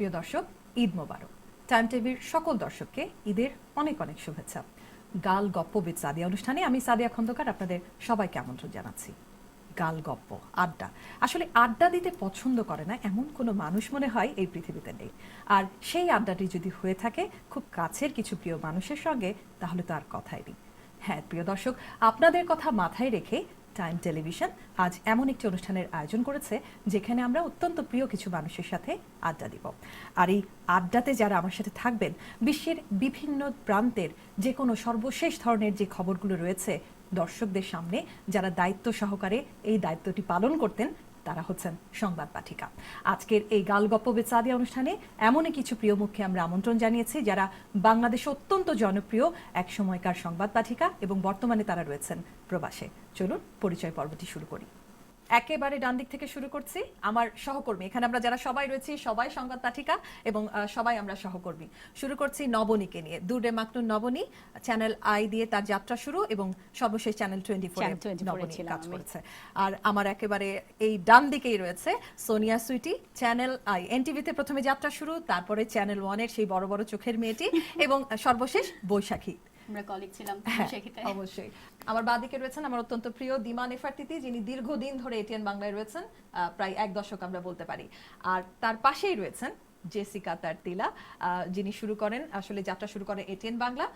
প্রিয় দর্শক, ঈদ মোবারক। টাইম টিভির সকল দর্শককে ঈদের অনেক অনেক শুভেচ্ছা। গাল গপ্প উইথ সাদিয়া অনুষ্ঠানে আমি সাদিয়া খন্দকার আপনাদের সবাইকে আমন্ত্রণ জানাচ্ছি। গাল গপ্প, আড্ডা, আসলে আড্ডা দিতে পছন্দ করে না এমন কোনো মানুষ মনে হয় এই পৃথিবীতে নেই। আর সেই আড্ডাটি যদি হয়ে থাকে খুব কাছের কিছু প্রিয় মানুষের সঙ্গে, তাহলে তো আর কথাই নেই। হ্যাঁ প্রিয় দর্শক, আপনাদের কথা মাথায় রেখে টাইম টেলিভিশন আজ এমন একটি অনুষ্ঠানের আয়োজন করেছে যেখানে আমরা অত্যন্ত প্রিয় কিছু মানুষের সাথে আড্ডা দিব। আর এই আড্ডাতে যারা আমার সাথে থাকবেন, বিশ্বের বিভিন্ন প্রান্তের যে কোনো সর্বশেষ ধরনের যে খবরগুলো রয়েছে দর্শকদের সামনে যারা দায়িত্ব সহকারে এই দায়িত্বটি পালন করতেন, তারা হচ্ছেন সংবাদ পাঠিকা। আজকের এই গালগপ্প উইথ সাদিয়া অনুষ্ঠানে এমনই কিছু প্রিয় মুখকে আমরা আমন্ত্রণ জানিয়েছি যারা বাংলাদেশে অত্যন্ত জনপ্রিয় এক সময়কার সংবাদ পাঠিকা এবং বর্তমানে তারা রয়েছেন প্রবাসে। চলুন পরিচয় পর্বটি শুরু করি। একেবারে ডান দিক থেকে শুরু করছি, আমার সহকর্মী। এখানে আমরা যারা সবাই রয়েছি সবাই সংবাদ পাঠিকা এবং সবাই আমরা সহকর্মী। শুরু করছি নবনীকে নিয়ে। দুর্রে মাকনুন নবনী, চ্যানেল আই দিয়ে তার যাত্রা শুরু এবং সর্বশেষ চ্যানেল 24 নবনী কাজ করেছে। আর আমার একেবারে এই ডান দিকেই রয়েছে সোনিয়া সুইটি, চ্যানেল আই এনটিভিতে প্রথমে যাত্রা শুরু, তারপরে চ্যানেল 1-এর সেই বড় বড় চোখের মেয়েটি এবং সর্বশেষ বৈশাখী। আমরা কলিগ ছিলাম বৈশাখীতে। অবশ্যই। আমার বাদিকে রয়েছেন আমার অত্যন্ত প্রিয় দিমা নেফারতিতি, যিনি দীর্ঘদিন ধরে এটিএন বাংলায় রয়েছেন, প্রায় এক দশক আমরা বলতে পারি। আর তার পাশেই রয়েছেন জেসিকা তারতিলা, যিনি শুরু করেন আসলে যাত্রা শুরু করেন এটিএন বাংলা,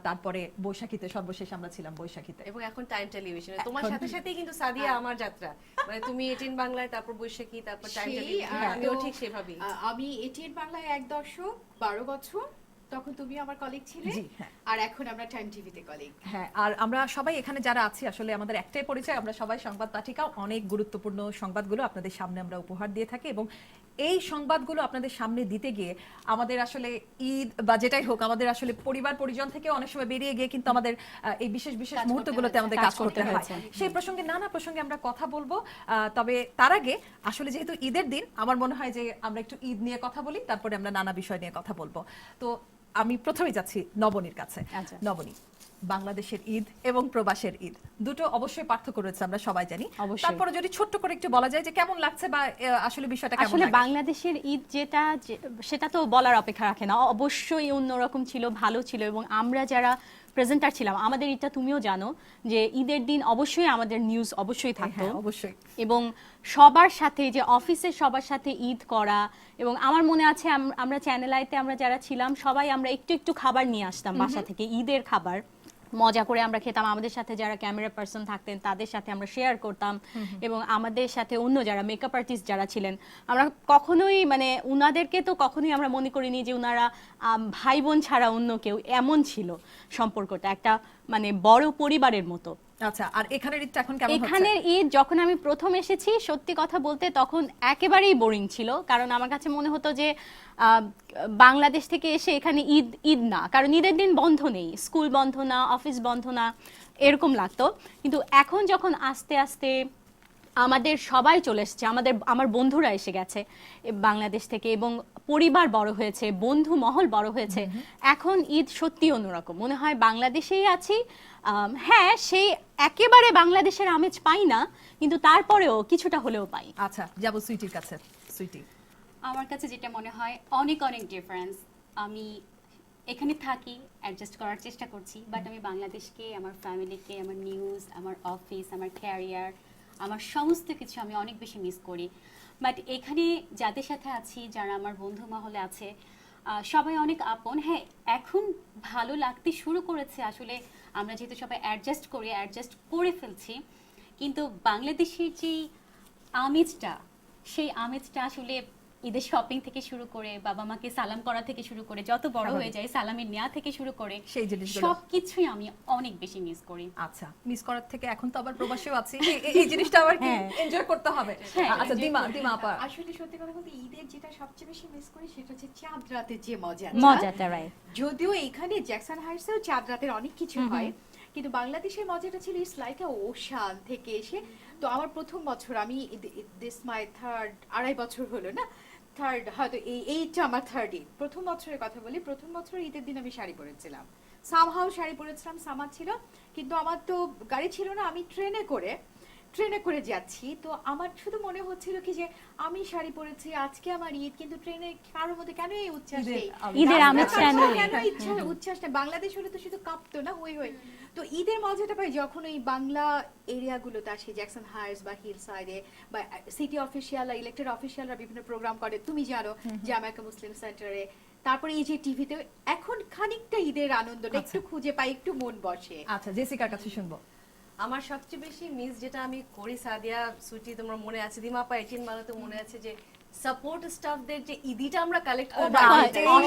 তারপরে বৈশাখীতে, সর্বশেষ আমরা ছিলাম বৈশাখীতে এবং এখন টাইম টেলিভিশনে। তোমার সাথে সাথেই কিন্তু সাদিয়া আমার যাত্রা, মানে তুমি এটিএন বাংলায়, তারপর বৈশাখী, তারপর টাইম টেলিভিশন। আমিও ঠিক সেভাবেই। আমি এটিএন বাংলায় 1 দশক 12 বছর, তখন তুমি আমার কলিগ ছিলে। আর এখন আমরা টাইম টিভিতে কলিগ। হ্যাঁ, আর আমরা সবাই এখানে যারা আছি আসলে আমাদের একটাই পরিচয়, আমরা সবাই সংবাদ পাঠিকা। অনেক গুরুত্বপূর্ণ সংবাদগুলো আপনাদের সামনে আমরা উপহার দিয়ে থাকি এবং এই সংবাদগুলো আপনাদের সামনে দিতে গিয়ে আমাদের আসলে ঈদ বা যেটাই হোক, আমাদের আসলে পরিবার পরিজন থেকে অনেক সময় বেরিয়ে গিয়ে কিন্তু আমাদের এই বিশেষ বিশেষ মুহূর্তগুলোতে আমাদের কাজ করতে হয়। সেই প্রসঙ্গে নানা প্রসঙ্গে আমরা কথা বলবো। তবে তার আগে আসলে যেহেতু ঈদের দিন, আমার মনে হয় যে আমরা একটু ঈদ নিয়ে কথা বলি, তারপরে আমরা নানা বিষয় নিয়ে কথা বলবো। তো আমি প্রথমে যাচ্ছি নবনীর কাছে। নবনী, বাংলাদেশের ঈদ এবং প্রবাসের ঈদ দুটো অবশ্যই পার্থক্য রয়েছে, আমরা সবাই জানি। তারপরে যদি ছোট্ট করে একটু বলা যায় যে কেমন লাগছে বা আসলে বিষয়টা কেমন লাগে। আসলে বাংলাদেশের ঈদ যেটা, সেটা তো বলার অপেক্ষা রাখে না, অবশ্যই অন্যরকম ছিল, ভালো ছিল। এবং আমরা যারা প্রেজেন্টার ছিলাম, আমাদের এটা তুমিও জানো যে ঈদের দিন অবশ্যই আমাদের নিউজ অবশ্যই থাকতো। অবশ্যই। এবং সবার সাথে, যে অফিসের সবার সাথে ঈদ করা, এবং আমার মনে আছে আমরা চ্যানেল আইতে আমরা যারা ছিলাম সবাই আমরা একটু একটু খাবার নিয়ে আসতাম বাসা থেকে, ঈদের খাবার মজা করে আমরা খেতাম। আমাদের সাথে যারা ক্যামেরা পার্সন থাকতেন তাদের সাথে আমরা শেয়ার করতাম এবং আমাদের সাথে অন্য যারা মেকআপ আর্টিস্ট যারা ছিলেন, আমরা কখনোই মানে উনাদেরকে তো কখনোই আমরা মনে করিনি যে উনারা ভাই বোন ছাড়া অন্য কেউ, এমন ছিল সম্পর্কটা একটা মানে বড় পরিবারের মতো। আচ্ছা, আর এখানের ঈদটা এখন কেমন হচ্ছে? এখানের ঈদ যখন আমি প্রথম এসেছি, সত্যি কথা বলতে তখন একেবারেই বোরিং ছিল, কারণ আমার কাছে মনে হতো যে বাংলাদেশ থেকে এসে এখানে ঈদ ঈদ না, কারণ ঈদের দিন বন্ধ নেই, স্কুল বন্ধ না, অফিস বন্ধ না, এরকম লাগতো। কিন্তু এখন যখন আস্তে আস্তে আমাদের সবাই চলে এসছে, আমার বন্ধুরা এসে গেছে বাংলাদেশ থেকে এবং পরিবার বড় হয়েছে, বন্ধু মহল বড় হয়েছে, এখন ঈদ সত্যি অন্যরকম মনে হয়। বাংলাদেশেই আছি, হ্যাঁ সেই একেবারে বাংলাদেশের আমেজ পাই না, কিন্তু তারপরেও কিছুটা হলেও পাই। আচ্ছা, যাবো সুইটির কাছে। সুইটি, আমার কাছে যেটা মনে হয় অনেক অনেক ডিফারেন্স। আমি এখানে থাকি, অ্যাডজাস্ট করার চেষ্টা করছি, বাট আমি বাংলাদেশকে, আমার ফ্যামিলিকে, আমার নিউজ, আমার অফিস, আমার ক্যারিয়ার, আমার সমস্ত কিছু আমি অনেক বেশি মিস করি। বাট এখানে যাদের সাথে আছি, যারা আমার বন্ধু মহলে আছে, সবাই অনেক আপন। হ্যাঁ, এখন ভালো লাগতে শুরু করেছে, আসলে আমরা যেহেতু সবাই অ্যাডজাস্ট করে ফেলছি, কিন্তু বাংলাদেশের যেই আমেজটা, সেই আমেজটা আসলে ঈদের শপিং থেকে শুরু করে, বাবা মাকে সালাম করা থেকে শুরু করে, যত বড় হয়ে যায় সালামের নেওয়া থেকে শুরু করে, সেই জিনিসগুলো সবকিছুই আমি অনেক বেশি মিস করি। আচ্ছা, মিস করার থেকে এখন তো আবার প্রবাসেও আছি, এই জিনিসটা আবার কি এনজয় করতে হবে। আচ্ছা দিমা আপা, আসলে সত্যি কথা বলতে ঈদের যেটা সবচেয়ে বেশি মিস করি সেটা হচ্ছে চাঁদ রাতের যে মজাটা। রাইট, যদিও এখানে জ্যাকসন হাইটসেও চাঁদ রাতের অনেক কিছু হয়, কিন্তু বাংলাদেশের মজাটা ছিল ইটস লাইক আ ওশান থেকে এসে। তো আমার প্রথম বছর, আমি দিস মাই থার্ড, 2.5 বছর হলো না, থার্ড, হয়তো এইটা আমার থার্ড ঈদ। প্রথম বছরের কথা বলি, প্রথম বছর ঈদের দিন আমি শাড়ি পরেছিলাম, সামহাউ শাড়ি পরেছিলাম, সামার ছিল, কিন্তু আমার তো গাড়ি ছিল না, আমি ট্রেনে করে ট্রেনে করে যাচ্ছি, তো আমার শুধু মনে হচ্ছিল কি যে আমি শাড়ি পরেছি, আজকে আমার ঈদ, কিন্তু ট্রেনে কারোর মধ্যে কেন এই উচ্ছ্বাস ঈদের নেই? ঈদের রাস্তার আমেজ কাছে কেন নেই? কেন উচ্ছ্বাস নেই? বাংলাদেশ হলে তো শুধু কাঁপতো না, হই হই। তো ঈদের মজাটা পাই যখন ওই বাংলা এরিয়াগুলোতে আসি, জ্যাকসন হাইটস বা হিল সাইডে বা সিটি অফিসিয়ালরা, ইলেক্টেড অফিসিয়ালরা বিভিন্ন প্রোগ্রাম করে, তুমি জানো, জামাইকা মুসলিম সেন্টারে। তারপরে এই যে টিভিতে এখন খানিকটা ঈদের আনন্দটা একটু খুঁজে পাই, একটু মন বসে। আচ্ছা, জেসিকার কাছে শুনবো। আমার সবচেয়ে বেশি মিস যেটা আমি করি সাদিয়া, সুইটি, তোমার মনে আছে, দিমাপা 18 বাংলাতে মনে আছে যে সাপোর্ট স্টাফদের যে ঈদিটা আমরা কালেক্ট করব এবং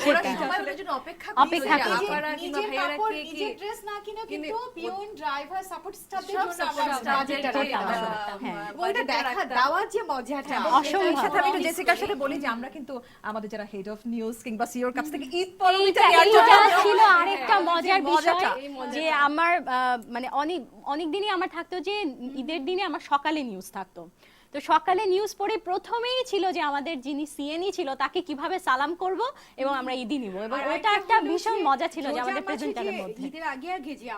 ওরা সবাই ওটার জন্য অপেক্ষা অপেক্ষা করতো যে করতো। আপারা কিংবা নিজের ভাইয়ারা কাপড়, কে নিজের ড্রেস না কিনেও কিন্তু পিয়ন, ড্রাইভার, সাপোর্ট স্টাফদের সব জন্য support আমরা staff বাজেটটা দের যে, রাখতাম। হ্যাঁ। ওইটা দেখা দেওয়ার যে মজাটা, অসম্ভব। এই সাথে আমি একটু miss জেসিকার করি। সাথে বলি যে আমরা কিন্তু আমাদের যারা হেড অফ নিউজ কিংবা সিওর কাছ থেকে ঈদ পরবর্তীটা এইটা নেওয়ার জন্য এইটা ছিল আরেকটা মজার যে বিষয় মজাটা, এই মজাটা। যে আমার মানে অনেক দিনই আমার থাকতো যে ঈদের দিনে আমার সকালে নিউজ থাকতো। তো সকালে নিউজ পড়ে প্রথমেই ছিল যে আমাদের যিনি সিএনই ছিল তাকে কিভাবে সালাম করব এবং আমরা ঈদই নিব, এবং আর ওটা একটা হলো ভীষণ যে মজা ছিল যে রোজা আমাদের মাসে প্রেজেন্টারের যে মধ্যে। ঈদের আগে আগে যে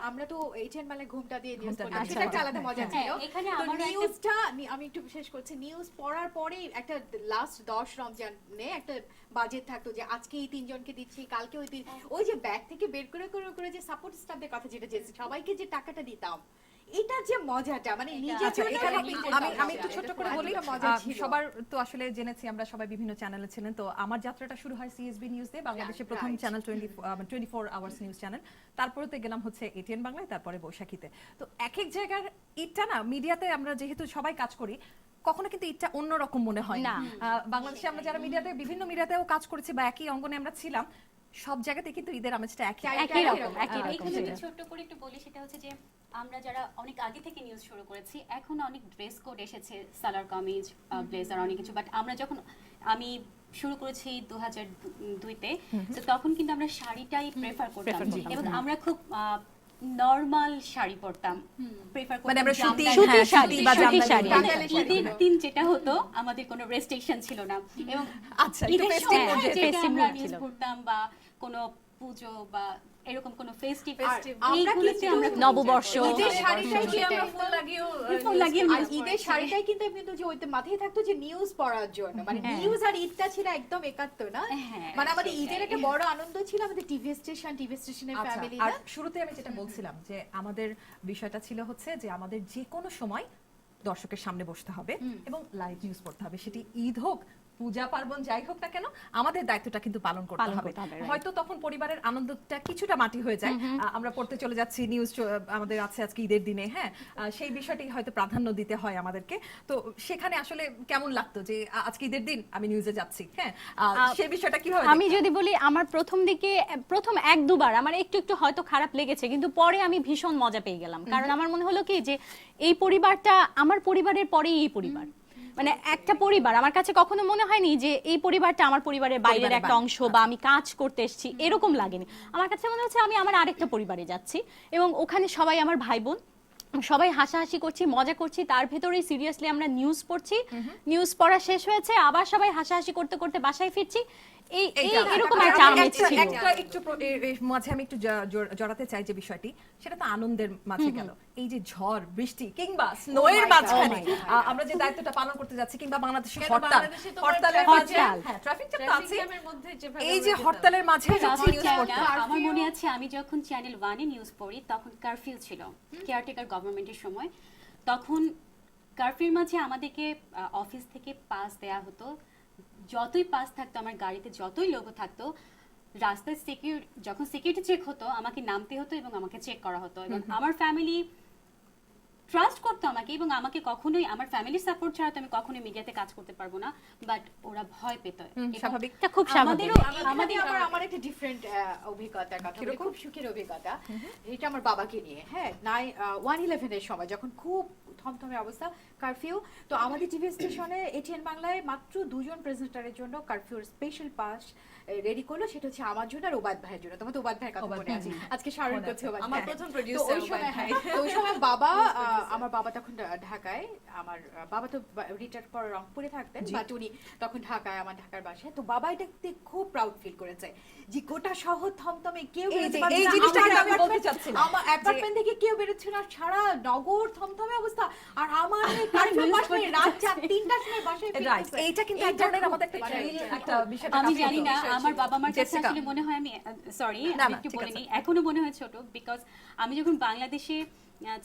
আমরা তো এইচএন মানে ঘুমটা দিয়ে নিউজ ঘুমটা পড়তাম, দিয়ে, সেটা একটা আচ্ছা। আলাদা মজা হ্যাঁ, ছিল। এখানে তো আমারও একটা- নিউজটা আমি একটু বিশেষ করছি, নিউজ পড়ার পরে একটা লাস্ট 10 রমজানে একটা বাজেট থাকতো যে আজকে এই তিনজনকে দিচ্ছি, কালকে ওই যে ব্যাগ থেকে বের করে করে করে যে সাপোর্ট স্টাফদের কথা যেটা যে সবাইকে যে টাকাটা দিতাম, এটা যে মজাটা, মানে নিজে আচ্ছা, এখানে আমি একটু এটা ছোট করে একটা বলি। মজা ছিল। সবার তো আসলে জেনেছি আমরা সবাই বিভিন্ন চ্যানেলে ছিলেন, তো আমার যাত্রাটা শুরু হয় সিএসবি নিউজ দিয়ে, বাংলাদেশের প্রথম Right. Channel 24 hours news channel. তারপরেতে গেলাম হচ্ছে এটিএন বাংলায়, তারপরে বৈশাখীতে। তো এক এক জায়গার ঈদটা না, মিডিয়াতে আমরা যেহেতু সবাই কাজ করি, কখনো কিন্তু ঈদটা অন্যরকম মনে হয় না। না। বাংলাদেশে আমরা যারা মিডিয়াতে বিভিন্ন মিডিয়াতেও কাজ করেছি বা একই অঙ্গনে আমরা ছিলাম, সব জায়গাতে কিন্তু ঈদের আমেজটা একই একই রকম, একই রকম এখানে ছিল। যদি ছোট্ট করে একটু বলি, সেটা হচ্ছে যে আমরা যারা অনেক আগে থেকে নিউজ শুরু করেছি, এখন অনেক ড্রেস কোড এসেছে, সালোয়ার কামিজ, ব্লেজার, অনেক কিছু, বাট আমরা যখন আমি শুরু করেছি 2002-তে, তো তখন কিন্তু আমরা শাড়িটাই প্রেফার করতাম এবং আমরা খুব নরমাল শাড়ি পরতাম, প্রেফার মানে আমরা করতাম সুতি, জামদানি। হ্যাঁ, শাড়ি, সুতি বা সুতি জামদানি শাড়ি। পরতাম। টাঙ্গাইলের শাড়ি। ঈদের দিন যেটা হতো, আমাদের কোনো রেস্ট্রিকশন ছিল না, এবং আচ্ছা, একটু ঈদের festive সময় mood এ, যেটা festive আমরা mood নিউজ ছিল। পড়তাম বা কোনো পুজো বা এরকম কোনো ফেস্টিভ আমরা এইগুলোতে কিন্তু আমরা নববর্ষ, ঈদের শাড়িটাই কি আমরা কিন্তু ফুল লাগিয়েও ফুল লাগিয়ে আর news ঈদের পড়েছি। শাড়িটাই কিন্তু যে ওইতে মাথায় থাকতো যে নিউজ পড়ার জন্য, মানে নিউজ আর ঈদটা ছিল একদম একাত্ম না। হ্যাঁ, মানে আমাদের সেটাই। ঈদের একটা বড় আনন্দ ছিল আমাদের টিভি স্টেশনের আচ্ছা, ফ্যামিলি আর না। শুরুতে আমি যেটা বলছিলাম যে আমাদের বিষয়টা ছিল হচ্ছে যে আমাদের যে কোনো সময় দর্শকের সামনে বসতে হবে এবং লাইভ নিউজ পড়তে হবে, সেটি ঈদ হোক, পূজা পার্বণ যাই হোক না কেন, আমাদের দায়িত্বটা কিন্তু পালন করতে পালন হবে। করতে হবে, right. হয়তো তখন পরিবারের আনন্দটা কিছুটা মাটি হয়ে যায়, আমরা পড়তে চলে যাচ্ছি নিউজ, আমাদের আছে আজকে ঈদের দিনে, হ্যাঁ, সেই বিষয়টি হয়তো প্রাধান্য দিতে হয় আমাদেরকে। তো সেখানে আসলে কেমন লাগতো যে আজকে ঈদের দিন, আমি নিউজে যাচ্ছি, হ্যাঁ, সেই বিষয়টা কিভাবে আমি যদি বলি, আমার প্রথম দিকে প্রথম 1-2 বার আমার একটু একটু হয়তো খারাপ লেগেছে, কিন্তু পরে আমি ভীষণ মজা পেয়ে গেলাম, কারণ আমার মনে হলো কি যে এই পরিবারটা আমার পরিবারের পরেই এই পরিবার, মানে একটা পরিবার। আমার কাছে কখনো মনে হয়নি যে এই পরিবারটা আমার পরিবারের বাইরের একটা অংশ বা আমি কাজ করতে এসেছি, এরকম লাগেনি। আমার কাছে মনে হচ্ছে আমি আমার আরেকটা পরিবারে যাচ্ছি এবং ওখানে সবাই আমার ভাই বোন, সবাই হাসাহাসি করছি, মজা করছি, তার ভেতরেই সিরিয়াসলি আমরা নিউজ পড়ছি, নিউজ পড়া শেষ হয়েছে, আবার সবাই হাসাহাসি করতে করতে বাসায় ফিরছি। এই এরকম একটা আমেজ ছিল। একটা একটু এর মাঝে আমি একটু জড়াতে চাই যে বিষয়টি, সেটা তো আনন্দের মাঝে গেল। এই যে ঝড় বৃষ্টি কিংবা স্নোয়ের মাঝখানে আমরা যে দায়িত্বটা পালন করতে যাচ্ছি, কিংবা বাংলাদেশে হরতালের মাঝে, হ্যাঁ, ট্রাফিক জ্যাম তো আছে, এই যে হরতালের মাঝে নিউজ পড়তে আমার মনে আছে আমি যখন চ্যানেল 1-এ নিউজ পড়ি, তখন কারফিউ ছিল, কেয়ারটেকার গভর্নমেন্টের সময়। তখন কারফিউর মাঝে আমাদেরকে অফিস থেকে পাস দেয়া হতো, যতই পাস থাকতো আমার গাড়িতে, যতই লোগো থাকতো, রাস্তায় যখন সিকিউরিটি চেক হতো আমাকে নামতে হতো এবং আমাকে চেক করা হতো, এবং আমার ফ্যামিলি ট্রাস্ট করতো আমাকে, এবং আমাকে কখনোই, আমার ফ্যামিলির সাপোর্ট ছাড়া তো আমি কখনোই মিডিয়াতে কাজ করতে পারবো না, বাট ওরা ভয় পেত। স্বাভাবিক, এটা খুব স্বাভাবিক। আমার একটা ডিফারেন্ট অভিজ্ঞতার কথা বলি, খুব সুখের অভিজ্ঞতা। এটা আমার বাবাকে নিয়ে, হ্যাঁ, 1/11 এর সময় যখন খুব থমথমে অবস্থা, কারফিউ, তো আমাদের টিভি স্টেশনে এটিএন বাংলায় মাত্র 2জন প্রেজেন্টারের জন্য কারফিউর স্পেশাল পাস রেডি করলো, সেটা হচ্ছে আমার জন্য আর ওবাদ ভাইয়ের জন্য। তোমার তো ওবাদ ভাইয়ের কথা মনে আছে, আজকে স্মরণ করছে ওবাদ আমার ভাই। প্রথম তো প্রোডিউসার ওই সময় বাবা, আমার বাবা তখন ঢাকায়, আমার বাবা তো রিটায়ার পর রংপুরে থাকতেন, জি। বাট উনি তখন ঢাকায়, আমার ঢাকার বাসায়। তো বাবা এটা দেখতে খুব প্রাউড ফিল করেছে যে গোটা শহর থমথমে, কেউ এই বেরোতে যে- পারছে এই না। জিনিসটা আমার কিন্তু আমি বলতে apartment- চাচ্ছিলাম। আমার অ্যাপার্টমেন্ট থেকে কেউ বেরোচ্ছে না, সারা নগর থমথমে অবস্থা। আর আমার কারেন্টের পাশে রাত 3টার সময় বাসায় রাইট, ফিরতেছে। এইটা কিন্তু এক এইটা ধরনের খুব আমাদের একটা মানে thrill, এটা একটা বিষয়টা আমি কাজ জানি করতো। না, আমার বাবা মার কাছে জেসিকা। আসলে মনে হয় আমি সরি না, আমি না, একটু ঠিক বলে আছে। নিই, এখনো মনে হয় ছোট, বিকজ আমি যখন বাংলাদেশে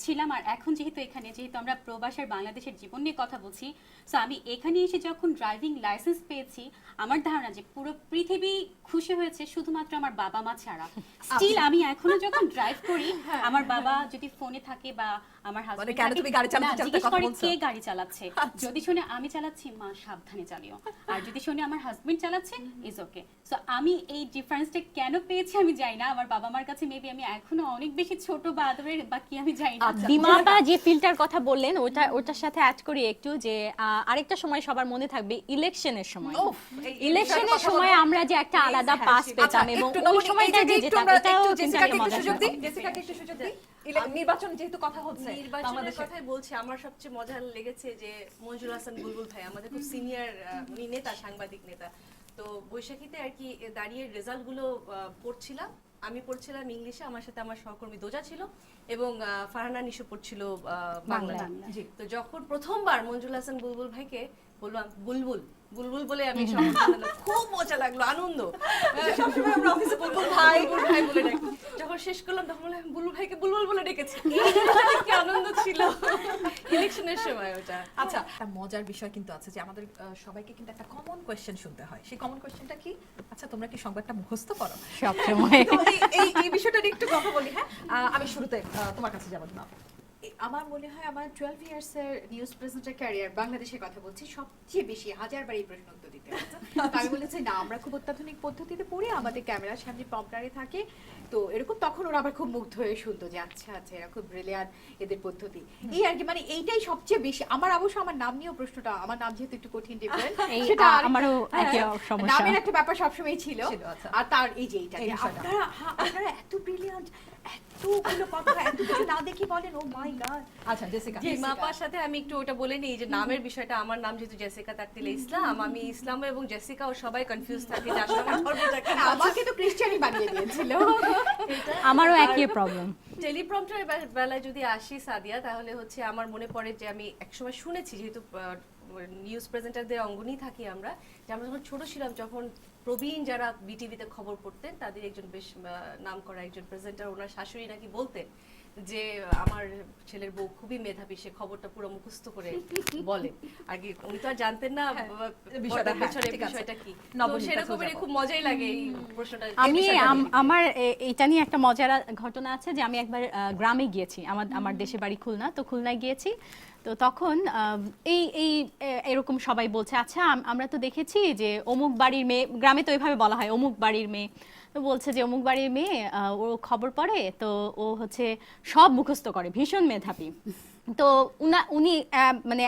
ছিলাম আর এখন যেহেতু এখানে, যেহেতু আমরা প্রবাসের বাংলাদেশের জীবন নিয়ে কথা বলছি, সো আমি এখানে এসে যখন ড্রাইভিং লাইসেন্স পেয়েছি, আমার ধারণা যে পুরো পৃথিবী খুশি হয়েছে শুধুমাত্র আমার বাবা মা ছাড়া। স্টিল আমি এখনো যখন ড্রাইভ করি, আমার বাবা যদি ফোনে থাকে বা আমার মানে হাজবেন্ড কেন তুমি গাড়ি চালাতে চালাতে জিজ্ঞেস কথা করে বলছো? কে গাড়ি চালাচ্ছে, যদি শুনে আমি চালাচ্ছি, মা সাবধানে চালিও, আর যদি শুনে আমার হাজবেন্ড চালাচ্ছে, ইজ ওকে। সো আমি এই ডিফারেন্সটা কেন পেয়েছি আমি জানি না, আমার বাবা মার কাছে মেবি আমি এখনো অনেক বেশি ছোট বা আদরের বা কি আমি জানি না। আচ্ছা। দিমাপা যে ফিল্টার কথা বললেন ওটার সাথে অ্যাড করি একটু যে আরেকটা সময় সবার মনে থাকবে ইলেকশনের সময়। উফ, এই- এই ইলেকশনের বিষয়টা কথা সময় বলবো। আমরা যে একটা আলাদা হ্যাঁ, পাস আচ্ছা, পেতাম এবং একটু ওই নবনী, সময়টা এই যে একটু যেতাম, আমরা এটাও একটু কিন্তু জেসিকাকে একটা একটু মজার সুযোগ দিই, ব্যাপার। জেসিকাকে একটু সুযোগ দিই। নির্বাচন যেহেতু কথা হচ্ছে নির্বাচনের বাংলাদেশে, কথাই বলছি, আমার সবচেয়ে মজা লেগেছে যে মঞ্জুর হাসান বুলবুল ভাই আমাদের খুব সিনিয়র উনি নেতা, সাংবাদিক নেতা। তো বৈশাখীতে আর কি দাঁড়িয়ে রেজাল্ট গুলো পড়ছিলাম, আমি পড়ছিলাম ইংলিশে, আমার সাথে আমার সহকর্মী দোজা ছিল এবং ফারহানা নিশো পড়ছিল বাংলায়। জি। তো যখন প্রথমবার মঞ্জুর হাসান বুলবুল ভাইকে বললাম বুলবুল বুলবুল বলে আমি সম্বোধন করলাম, খুব মজা লাগলো, আনন্দ। সবসময় আমরা অফিসে বুলবুল ভাই বলে ডাকি, যখন শেষ করলাম তখন বললাম বুলবুল ভাইকে বুলবুল বলে ডেকেছি। এই জিনিসটা কি আনন্দ ছিল ইলেকশনের সময় ওটা। আচ্ছা, একটা মজার বিষয় কিন্তু আছে যে আমাদের সবাইকে কিন্তু একটা কমন কোয়েশ্চেন শুনতে হয়। সেই কমন কোয়েশ্চেনটা কি? আচ্ছা, তোমরা কি সংবাদটা মুখস্থ করো? সব সময় তো এই বিষয়টা নিয়ে একটু কথা বলি। হ্যাঁ, আমি শুরুতে তোমার কাছে যাবো না। আমার মনে হয় আমার 12 ইয়ার্স এর নিউজ প্রেজেন্টার ক্যারিয়ার, বাংলাদেশের কথা বলছি, সবচেয়ে বেশি হাজারবার এই প্রশ্ন উত্তর দিতে হয়েছে। তো আমি বলেছি না, আমরা খুব অত্যাধুনিক পদ্ধতিতে পড়ি, আমাদের ক্যামেরার সামনে প্রম্পটারে থাকে। তো এরকম তখন ওরা আবার খুব মুগ্ধ হয়ে শুনতো যে আচ্ছা আচ্ছা এরা খুব ব্রিলিয়ান্ট, এদের পদ্ধতি এই আর কি। মানে এইটাই সবচেয়ে বেশি আমার, অবশ্য আমার নাম নিয়েও প্রশ্নটা, আমার নাম যেহেতু একটু কঠিন ডিফারেন্ট, এই সেটা আমারও একই সমস্যা। নামের একটা ব্যাপার সবসময় ছিল। আচ্ছা। আর তার এই যে এইটা এই যে বিষয়টা। আপনারা এত ব্রিলিয়ান্ট, এতগুলো কথা এত কিছু না দেখি বলেন, ও মাই গড। আচ্ছা, জেসিকা। মাপার সাথে আমি একটু ওটা বলে নিই যে নামের বিষয়টা, আমার নাম যেহেতু জেসিকা তাকতিলে ইসলাম, আমি ইসলাম এবং জেসিকা ও সবাই কনফিউজ থাকে যে আসলে আমার ধর্মটা কি। আমাকে তো ক্রিশ্চিয়ানি বানিয়ে দিয়েছিল। আমারও একই প্রবলেম। টেলিপ্রম্পটার বেলায় যদি আসি সাদিয়া, তাহলে হচ্ছে আমার মনে পড়ে যে আমি একসময় শুনেছি, যেহেতু নিউজ প্রেজেন্টারদের অঙ্গনেই থাকি আমরা, যে আমরা যখন ছোট ছিলাম, যখন প্রবীণ যারা বিটিভিতে খবর পড়তেন, তাদের একজন বেশ নাম করা একজন প্রেজেন্টার, ওনার শাশুড়ি নাকি বলতেন যে আমার ছেলের বউ খুবই মেধাবী, সে খবরটা পুরো মুখস্থ করে বলে। আর কি উনি তো আর জানতেন না বিষয়টা, হ্যাঁ, পেছনের ঠিক আছে। বিষয়টা কি। তো নবনীর কাছেও সেরকমেরই যাবো। খুব মজাই লাগে এই প্রশ্নটা। আমি এই বিষয়টা নিয়ে। আমার এটা নিয়ে একটা মজার ঘটনা আছে যে আমি একবার গ্রামে গিয়েছি, আমার দেশের বাড়ি খুলনা, তো খুলনায় গিয়েছি। তো তখন এই এরকম সবাই বলছে আচ্ছা আমরা তো দেখেছি যে অমুক বাড়ির মেয়ে, গ্রামে তো এভাবে বলা হয় অমুক বাড়ির মেয়ে, তো বলছে যে অমুক বাড়ির মেয়ে ও খবর পড়ে, তো ও হচ্ছে সব মুখস্থ করে, ভীষণ মেধাবী। তো উনি মানে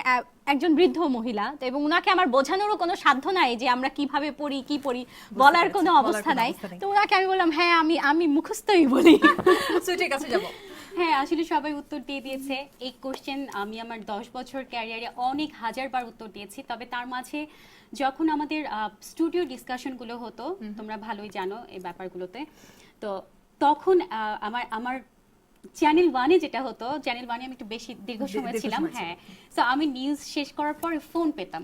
একজন বৃদ্ধ মহিলা, তো এবং উনাকে আমার বোঝানোরও কোনো সাধ্য নাই যে আমরা কিভাবে পড়ি কি পড়ি, বলার কোনো অবস্থা নাই। তো উনাকে আমি বললাম হ্যাঁ আমি মুখস্থই বলি। সুইটির কাছে যাবো। হ্যাঁ, আসলে সবাই উত্তর দিয়ে দিয়েছে এই কোশ্চেন। আমি আমার 10 বছর ক্যারিয়ারে অনেক হাজারবার উত্তর দিয়েছি, তবে তার মাঝে যখন আমাদের স্টুডিও ডিসকাশনগুলো হতো, তোমরা ভালোই জানো এই ব্যাপারগুলোতে, তো তখন আমার চ্যানেল 1-এ যেটা হতো, চ্যানেল 1-এ আমি একটু বেশি দীর্ঘ সময় ছিলাম। হ্যাঁ, তো আমি নিউজ শেষ করার পর ফোন পেতাম,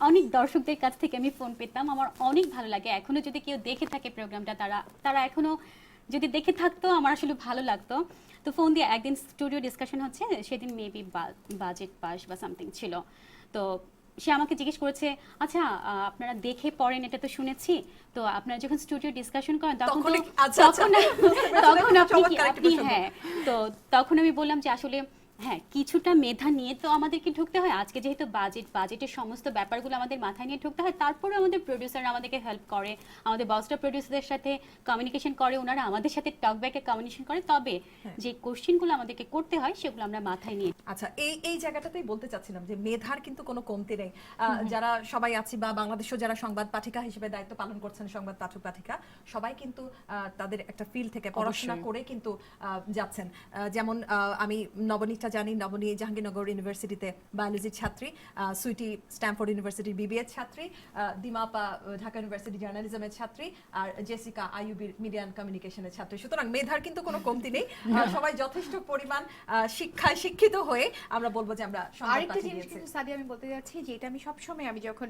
অনেক দর্শকদের কাছ থেকে আমি ফোন পেতাম। আমার অনেক ভালো লাগে, এখনো যদি কেউ দেখে থাকে প্রোগ্রামটা, তারা এখনো যদি দেখে থাকতো আমার আসলে ভালো লাগতো। তো ফোন দিয়ে একদিন স্টুডিও ডিসকাশন হচ্ছে, সেদিন মেবি বাজেট পাস বা সামথিং ছিল। তো সে আমাকে জিজ্ঞেস করেছে আচ্ছা আপনারা দেখে পড়েন এটা তো শুনেছি, তো আপনারা যখন স্টুডিও ডিসকাশন করেন তখন আপনি হ্যাঁ, তো তখন আমি বললাম যে আসলে হ্যাঁ কিছুটা মেধা নিয়ে তো আমাদেরকে ঢুকতে হয়। আজকে যেহেতু বাজেটের সমস্ত ব্যাপারগুলো আমাদের মাথায় নিয়ে ঢুকতে হয়, তারপরে আমাদের প্রোডিউসার আমাদেরকে হেল্প করে, আমাদের বসরা প্রোডিউসারদের সাথে কমিউনিকেশন করে, ওনারা আমাদের সাথে টকব্যাকে কমিউনিকেশন করে, তবে যে কোশ্চেনগুলো আমাদেরকে করতে হয় সেগুলো আমরা মাথায় নিয়ে। আচ্ছা, এই জায়গাটাতেই বলতে চাচ্ছিলাম যে মেধার কিন্তু কোনো কমতি নেই। যারা সবাই আছি বা বাংলাদেশেও যারা সংবাদ পাঠিকা হিসেবে দায়িত্ব পালন করছেন, সংবাদ পাঠক পাঠিকা, সবাই কিন্তু তাদের একটা ফিল্ড থেকে পড়াশোনা করে কিন্তু যাচ্ছেন। যেমন আমি নবনীত যেটা জানি নবনী জাহাঙ্গীরনগর ইউনিভার্সিটিতে বায়োলজির ছাত্রী, সুইটি স্ট্যামফোর্ড ইউনিভার্সিটির বিবিএ ছাত্রী, দিমাপা ঢাকা ইউনিভার্সিটি জার্নালিজমের ছাত্রী, আর জেসিকা আইইউবির মিডিয়া অ্যান্ড কমিউনিকেশনের ছাত্রী। সুতরাং মেধার কিন্তু কোনো কমতি নেই, সবাই যথেষ্ট পরিমাণ শিক্ষায় শিক্ষিত হয়ে আমরা বলবো যে আমরা আরেকটা জিনিস কিন্তু সাদিয়া আমি বলতে যাচ্ছি যে এটা আমি সবসময় আমি যখন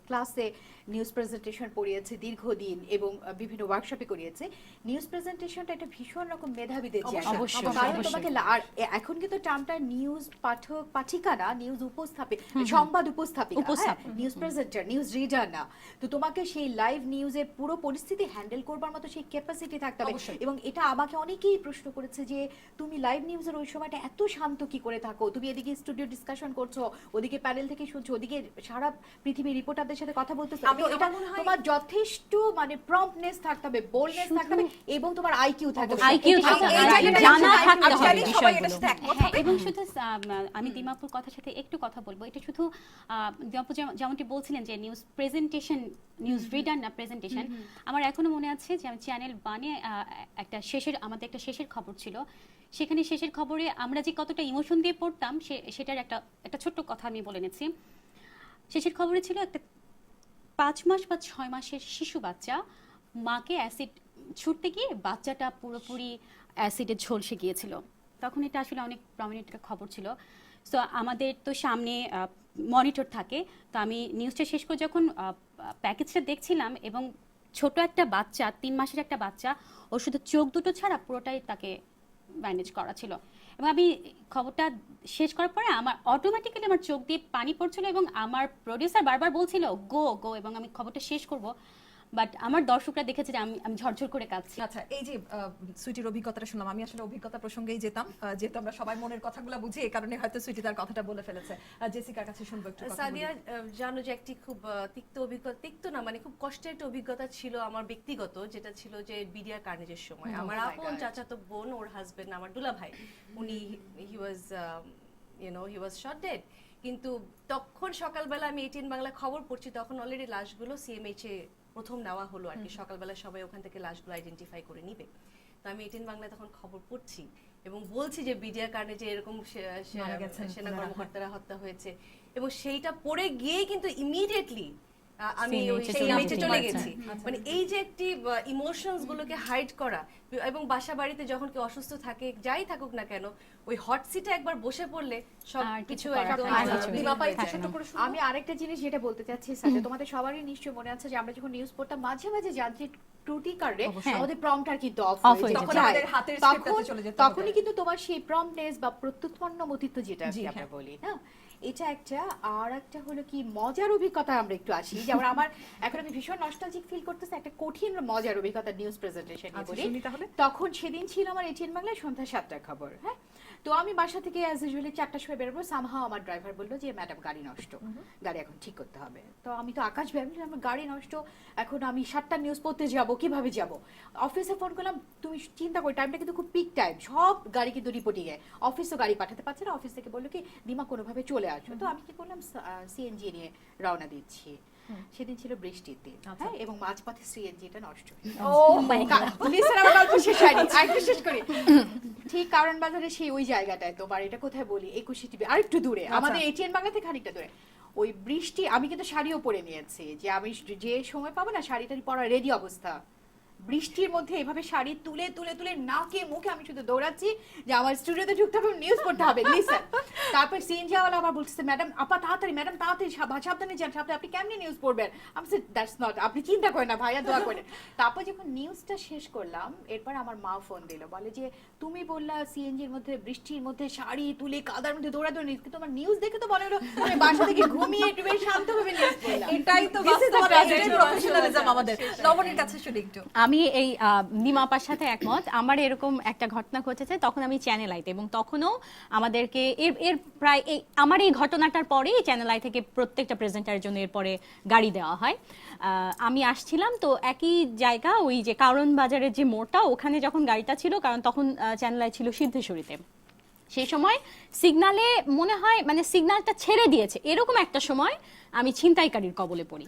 ক্লাসে নিউজ প্রেজেন্টেশন পড়িয়েছি দীর্ঘদিন এবং বিভিন্ন ওয়ার্কশপে করিয়েছি, নিউজ প্রেজেন্টেশনটা একটা ভীষণ রকম মেধাবীদের জায়গা। অবশ্যই, কারণ অবশ্যই। তোমাকে আর এখন কিন্তু টার্মটা নিউজ পাঠক পাঠিকা না, নিউজ উপস্থাপিকা, সংবাদ উপস্থাপিকা, নিউজ প্রেজেন্টার, নিউজ রিডার না। তো তোমাকে সেই লাইভ নিউজের পুরো পরিস্থিতি হ্যান্ডেল করবার মতো সেই ক্যাপাসিটি থাকতে হবে। এবং এটা আমাকে অনেকেই প্রশ্ন করেছে যে তুমি লাইভ নিউজের ওই সময়টা এত শান্ত কি করে থাকো, তুমি এদিকে স্টুডিও ডিসকাশন করছো, ওদিকে প্যানেল থেকে শুনছো, ওদিকে সারা পৃথিবীর রিপোর্টারদের সাথে কথা বলতেছো। তো এটা তোমার যথেষ্ট মানে প্রম্পটনেস থাকতে হবে, বোল্ডনেস থাকতে হবে এবং তোমার আইকিউ থাকতে হবে। আইকিউ থাকতে হবে, জানা থাকতে হবে বিষয়গুলো। হ্যাঁ, এবং শুধু আমি দিমাপুর কথার সাথে একটু কথা বলবো। এটা শুধু দিমাপু যেমনটি বলছিলেন যে নিউজ প্রেজেন্টেশন, নিউজ রিডার না প্রেজেন্টেশন। আমার এখনো মনে আছে যে আমি চ্যানেল বানিয়ে আমাদের একটা শেষের খবর ছিল, সেখানে শেষের খবরে আমরা যে কতটা ইমোশন দিয়ে পড়তাম সেটার একটা ছোট্ট কথা আমি বলে নিচ্ছি। শেষের খবরে ছিল একটা 5 মাস বা 6 মাসের শিশু বাচ্চা মাকে অ্যাসিড ছুটতে গিয়ে বাচ্চাটা পুরোপুরি অ্যাসিডে ঝলসে গিয়েছিল। তখন এটা আসলে অনেক প্রমিনেন্ট একটা খবর ছিল। সো আমাদের তো সামনে মনিটর থাকে, তো আমি নিউজটা শেষ করে যখন প্যাকেজটা দেখছিলাম এবং ছোট একটা বাচ্চা, 3 মাসের একটা বাচ্চা, ওর শুধু চোখ দুটো ছাড়া পুরোটাই তাকে ব্যান্ডেজ করা ছিল। এবং আমি খবরটা শেষ করার পরে আমার অটোমেটিক্যালি আমার চোখ দিয়ে পানি পড়ছিল এবং আমার প্রডিউসার বারবার বলছিল গো গো, এবং আমি খবরটা শেষ করব, বাট আমার দর্শকরা দেখেছে যে আমি ঝরঝর করে কাঁদছি। আচ্ছা, এই যে সুইটির অভিজ্ঞতাটা শুনলাম, আমি আসলে অভিজ্ঞতা প্রসঙ্গেই যেতাম, যেহেতু আমরা সবাই মনের কথাগুলো বুঝি, এই কারণে হয়তো সুইটি তার কথাটা বলে ফেলেছে। জেসিকার কাছে শুনবো একটু কথা বলি। সাদিয়া জানো যে একটি খুব তিক্ত অভিজ্ঞতা, তিক্ত না মানে খুব কষ্টের একটা অভিজ্ঞতা ছিল আমার ব্যক্তিগত, যেটা ছিল যে বিডিআর কার্নেজের সময় আমার আপন চাচাতো বোন, ওর হাজবেন্ড আমার দুলা ভাই, উনি হি ওয়াজ শট ডেড। কিন্তু তখন সকালবেলা আমি এটিএন বাংলা খবর পড়ছি, তখন অলরেডি লাশগুলো সিএমএইচ এ প্রথম নেওয়া হলো আর কি, সকালবেলা সবাই ওখান থেকে লাশগুলো আইডেন্টিফাই করে নিবে। তো আমি এটিএন বাংলায় তখন খবর পড়ছি এবং বলছি যে বিডিআর কারণে যে এরকম সেনা কর্মকর্তারা হত্যা হয়েছে, এবং সেইটা পড়ে গিয়েই কিন্তু ইমিডিয়েটলি আমি সিএমএইচে চলে গেছি। মানে এই যে একটি ইমোশনস গুলোকে হাইড করা, এবং বাসা বাড়িতে যখন কেউ অসুস্থ থাকে, যাই থাকুক না কেন, ওই হট সিটে একবার বসে পড়লে সব কিছু একদম। আমি আরেকটা জিনিস যেটা বলতে চাচ্ছি সাথে, তোমাদের সবারই নিশ্চয়ই মনে আছে যে আমরা যখন নিউজ পড়তাম মাঝে মাঝে যান্ত্রিক ত্রুটি কারণে আমাদের প্রম্পটার কিন্তু অফ হয়ে যেত, তখন আমাদের হাতের স্ক্রিপ্টটাতে চলে যেত। তখনই কিন্তু তোমার সেই প্রম্পটনেস বা প্রত্যুৎপন্নমতিত্ব যেটা আমরা বলি না, এটা একটা। আর একটা হলো কি মজার অভিজ্ঞতা, আমরা একটু আসি। যেমন আমার এখন আমি ভীষণ নস্টালজিক ফিল করতেছি একটা কঠিন মজার অভিজ্ঞতা নিউজ প্রেজেন্টেশন নিয়ে বলি। তখন সেদিন ছিল আমার এটিএন বাংলায় সন্ধ্যা 7টার খবর। হ্যাঁ, তো আমি বাসা থেকে অ্যাজ ইউজুয়ালি 4টার সময় বেরোবো, সামহাও আমার ড্রাইভার বললো যে ম্যাডাম গাড়ি নষ্ট, গাড়ি এখন ঠিক করতে হবে। তো আমি তো আকাশ ভাবলাম আমার গাড়ি নষ্ট, এখন আমি 7টার নিউজ পড়তে যাব, কিভাবে যাব? অফিসে ফোন করলাম, তুমি চিন্তা করি টাইমটা কিন্তু খুব পিক টাইম, সব গাড়ি কিন্তু রিপোর্টিং এ, অফিসও গাড়ি পাঠাতে পারছে না। অফিস থেকে বললো কি দিমা কোনোভাবে চলে আসো। তো আমি কি করলাম, সিএনজি নিয়ে রওনা দিচ্ছি। সেদিন ছিল বৃষ্টিতে, হ্যাঁ, এবং মাঝপথে সিএনজিটা নষ্ট ঠিক কারণ বাজারে সেই ওই জায়গাটায়, তোমার এটা কোথায় বলি 21 টিভি আর একটু দূরে, আমাদের এটিএন বাংলা থেকে খানিকটা দূরে। ওই বৃষ্টি, আমি কিন্তু শাড়িও পরে নিয়েছি, যে আমি যে সময় পাবো না শাড়িটা পরা রেডি অবস্থা, বৃষ্টির মধ্যে এভাবে শাড়ি তুলে তুলে তুলে নাকে মুখে আমি শুধু দৌড়াচ্ছি যে আমার স্টুডিওতে ঢুকতে হবে, নিউজ পড়তে হবে। লিসেন, তারপর সিএনজিওয়ালা আবার বলতেছে ম্যাডাম আপা তাড়াতাড়ি, ম্যাডাম তাড়াতাড়ি, সাবধানে যান, সাবধানে, আপনি কেমনি নিউজ পড়বেন? আমি বলছি দ্যাটস নট, আপনি চিন্তা করেন না ভাইয়া, দোয়া করেন। তারপর যখন নিউজটা শেষ করলাম, এরপর আমার মা ফোন দিল, বলে যে তুমি বললা সিএনজির মধ্যে বৃষ্টির মধ্যে শাড়ি তুলে কাদার মধ্যে দৌড়াদৌড়ি, কিন্তু আমার নিউজ দেখে তো মনে হলো আমি বাসা থেকে ঘুমিয়ে টুবে শান্তভাবে নিউজ পড়লাম। এটাই তো বাস্তবতা, এটাই প্রফেশনালিজম আমাদের। নবনীর কাছে শুনি একটু। আমি এই নিমাপার সাথে একমত। আমার এরকম একটা ঘটনা ঘটেছে, তখন আমি চ্যানেল আইতে, এবং তখনও আমাদেরকে এর প্রায় আমার এই ঘটনাটার পরেই চ্যানেল আই থেকে প্রত্যেকটা প্রেজেন্টারের জন্য এরপরে গাড়ি দেওয়া হয়। আমি আসছিলাম, তো একই জায়গা, ওই যে কারণ বাজারের যে মোড়টা, ওখানে যখন গাড়িটা ছিল, কারণ তখন চ্যানেল আই ছিল সিদ্ধেশ্বরীতে, সেই সময় সিগনালে মনে হয় মানে সিগন্যালটা ছেড়ে দিয়েছে, এরকম একটা সময় আমি ছিনতাইকারীর কবলে পড়ি।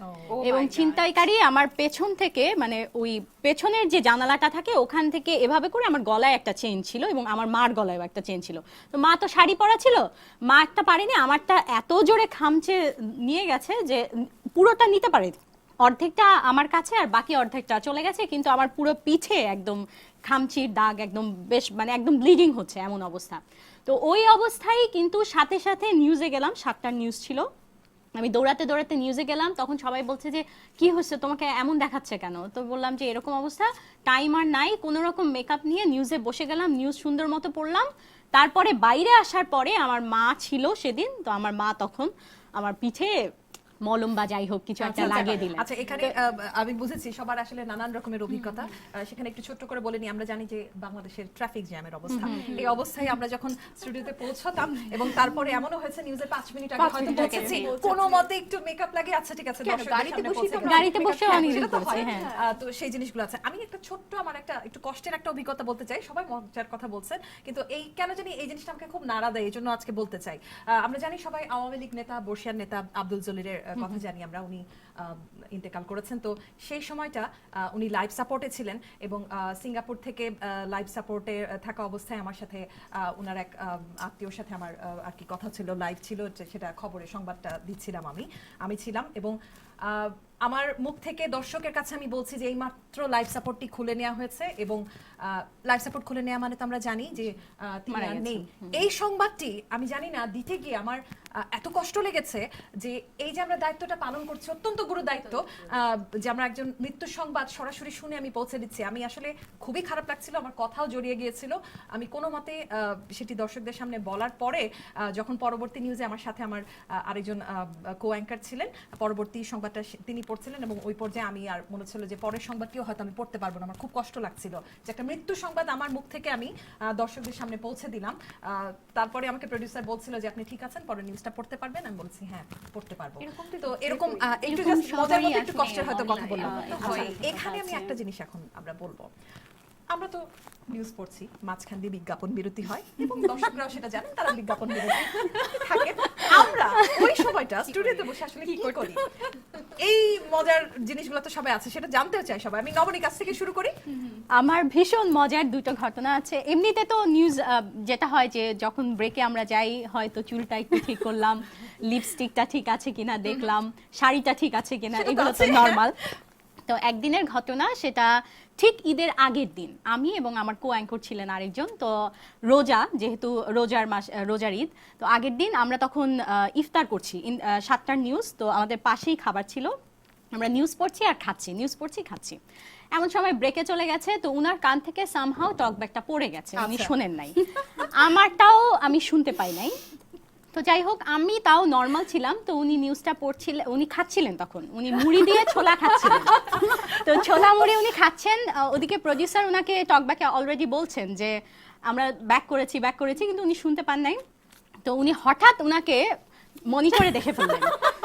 এবং ছিনতাইকারী আমার পেছন থেকে মানে ওই পেছনের যে জানালাটা থাকে ওখান থেকে এভাবে করে আমার গলায় একটা চেইন ছিল এবং আমার মার গলায় একটা চেইন ছিল। তো মা তো শাড়ি পরা ছিল, মা একটা পারেনি, আমারটা এত জোরে খামচে নিয়ে গেছে যে পুরোটা নিতে পারে, অর্ধেকটা আমার কাছে আর বাকি অর্ধেকটা চলে গেছে, কিন্তু আমার পুরো পিঠে একদম খামচির দাগ, একদম বেশ মানে একদম ব্লিডিং হচ্ছে এমন অবস্থা। তো ওই অবস্থায় কিন্তু সাথে সাথে নিউজে গেলাম, 7টার নিউজ ছিল, আমি দৌড়াতে দৌড়াতে নিউজে গেলাম। তখন সবাই বলছে যে কি হচ্ছে তোমাকে এমন দেখাচ্ছে কেন? তো বললাম যে এরকম অবস্থা, টাইম আর নাই, কোনো রকম মেকআপ নিয়ে নিউজে বসে গেলাম, নিউজ সুন্দর মতো পড়লাম। তারপরে বাইরে আসার পরে আমার মা ছিল সেদিন, তো আমার মা তখন আমার পিঠে মলম বা যাই হোক কিছু একটা লাগিয়ে দিলেন। আচ্ছা, এখানে আমি বুঝেছি সবার আসলে নানান রকমের অভিজ্ঞতা। সেখানে একটু ছোট্ট করে বলে নিই, আমরা জানি যে বাংলাদেশের ট্রাফিক জ্যামের অবস্থা। এই অবস্থায় আমরা যখন স্টুডিওতে পৌঁছতাম এবং তারপরে এমনও হয়েছে নিউজের 5 মিনিট আগে হয়তো পৌঁছেছি, কোনো মতে একটু মেকআপ লাগে, আচ্ছা ঠিক আছে গাড়িতে বসে অনেক করছি। হ্যাঁ, তো সেই জিনিসগুলো আছে। আমি একটা ছোট্ট আমার একটা একটু কষ্টের একটা অভিজ্ঞতা বলতে চাই। সবাই মজার কথা বলছেন, কিন্তু এই কেন জানি এই জিনিসটা আমাকে খুব নাড়া দেয়, এই জন্য আজকে বলতে চাই। আমরা জানি সবাই আওয়ামী লীগ নেতা, বর্ষিয়ার নেতা আব্দুল জলিলের কথা জানি আমরা, উনি ইন্তেকাল করেছেন। তো সেই সময়টা উনি লাইভ সাপোর্টে ছিলেন এবং সিঙ্গাপুর থেকে লাইভ সাপোর্টে থাকা অবস্থায় আমার সাথে ওনার এক আত্মীয়র সাথে আমার আর কি কথা ছিল, লাইভ ছিল, সেটা খবরে সংবাদটা দিচ্ছিলাম আমি ছিলাম। এবং আমার মুখ থেকে দর্শকের কাছে আমি বলছি যে এইমাত্র লাইভ সাপোর্টটি খুলে নেওয়া হয়েছে এবং লাইভ সাপোর্ট খুলে নেওয়া মানে তো আমরা জানি যে তিনি আর নেই। এই সংবাদটি আমি জানি না দিতে গিয়ে আমার এত কষ্ট লেগেছে যে এই যে আমরা দায়িত্বটা পালন করছি, অত্যন্ত গুরু দায়িত্ব, যে আমরা একজন মৃত্যুর সংবাদ সরাসরি শুনে আমি পৌঁছে দিচ্ছি। আমি আসলে খুবই খারাপ লাগছিল, আমার কথাও জড়িয়ে গিয়েছিল। আমি কোনো মতে সেটি দর্শকদের সামনে বলার পরে যখন পরবর্তী নিউজে আমার সাথে আমার আরেকজন কো অ্যাঙ্কার ছিলেন, পরবর্তী সংবাদটা তিনি পড়ছিলেন এবং ওই পর্যায়ে আমি আর মনে ছিল যে পরের সংবাদটিও হয়তো আমি পড়তে পারবো না। আমার খুব কষ্ট লাগছিল যে একটা মৃত্যু সংবাদ আমার মুখ থেকে আমি দর্শকদের সামনে পৌঁছে দিলাম। তারপরে আমাকে প্রোডিউসার বলছিল যে আপনি ঠিক আছেন, পরে নিউজটা পড়তে পারবেন? আমি বলছি হ্যাঁ পড়তে পারবো। তো এরকম একটু জাস্ট মজার মধ্যে একটু কষ্টের হয়তো কথা বললাম। আচ্ছা, এখানে আমি একটা জিনিস এখন আমরা বলবো, আমরা তো নিউজ পড়ছি, মাঝখান দিয়ে বিজ্ঞাপন বিরতি হয় এবং দর্শকরাও সেটা জানেন, তারা বিজ্ঞাপন বিরতি থাকে। আমরা ওই সময়টা স্টুডিওতে বসে আসলে কি করি, এই মজার জিনিসগুলো তো সবাই আছে, সেটা জানতেও চাই সবাই। আমি নবনীর কাছ থেকে শুরু করি। আমার ভীষণ মজার দুটো ঘটনা আছে। এমনিতে তো নিউজ যেটা হয় যে যখন ব্রেকে আমরা যাই, হয়তো চুলটা একটু ঠিক করলাম, লিপস্টিকটা ঠিক আছে কিনা দেখলাম, শাড়িটা ঠিক আছে কিনা, এগুলো তো নর্মাল। তো একদিনের ঘটনা, সেটা ঠিক ঈদের আগের দিন, আমি এবং আমার কো অ্যাঙ্কর ছিলেন আরেকজন। তো রোজা, যেহেতু রোজার ঈদ, তো আগের দিন আমরা তখন ইফতার করছি, 7টার নিউজ, তো আমাদের পাশেই খাবার ছিল, আমরা নিউজ পড়ছি আর খাচ্ছি, নিউজ পড়ছি খাচ্ছি। এমন সময় ব্রেকে চলে গেছে, তো উনার কান থেকে সামহাও টকব্যাগটা পড়ে গেছে, উনি শোনেন নাই, আমারটাও আমি শুনতে পাই নাই। তো যাই হোক, আমি তাও নর্মাল ছিলাম। তো উনি নিউজটা পড়ছিলেন, উনি খাচ্ছিলেন, তখন উনি মুড়ি দিয়ে ছোলা খাচ্ছিলেন। তো ছোলা মুড়ি উনি খাচ্ছেন, ওদিকে প্রডিউসার ওনাকে টকব্যাকে অলরেডি বলছেন যে আমরা ব্যাক করেছি, কিন্তু উনি শুনতে পান নাই। তো উনি হঠাৎ উনাকে মনিটরে দেখে ফেললেন।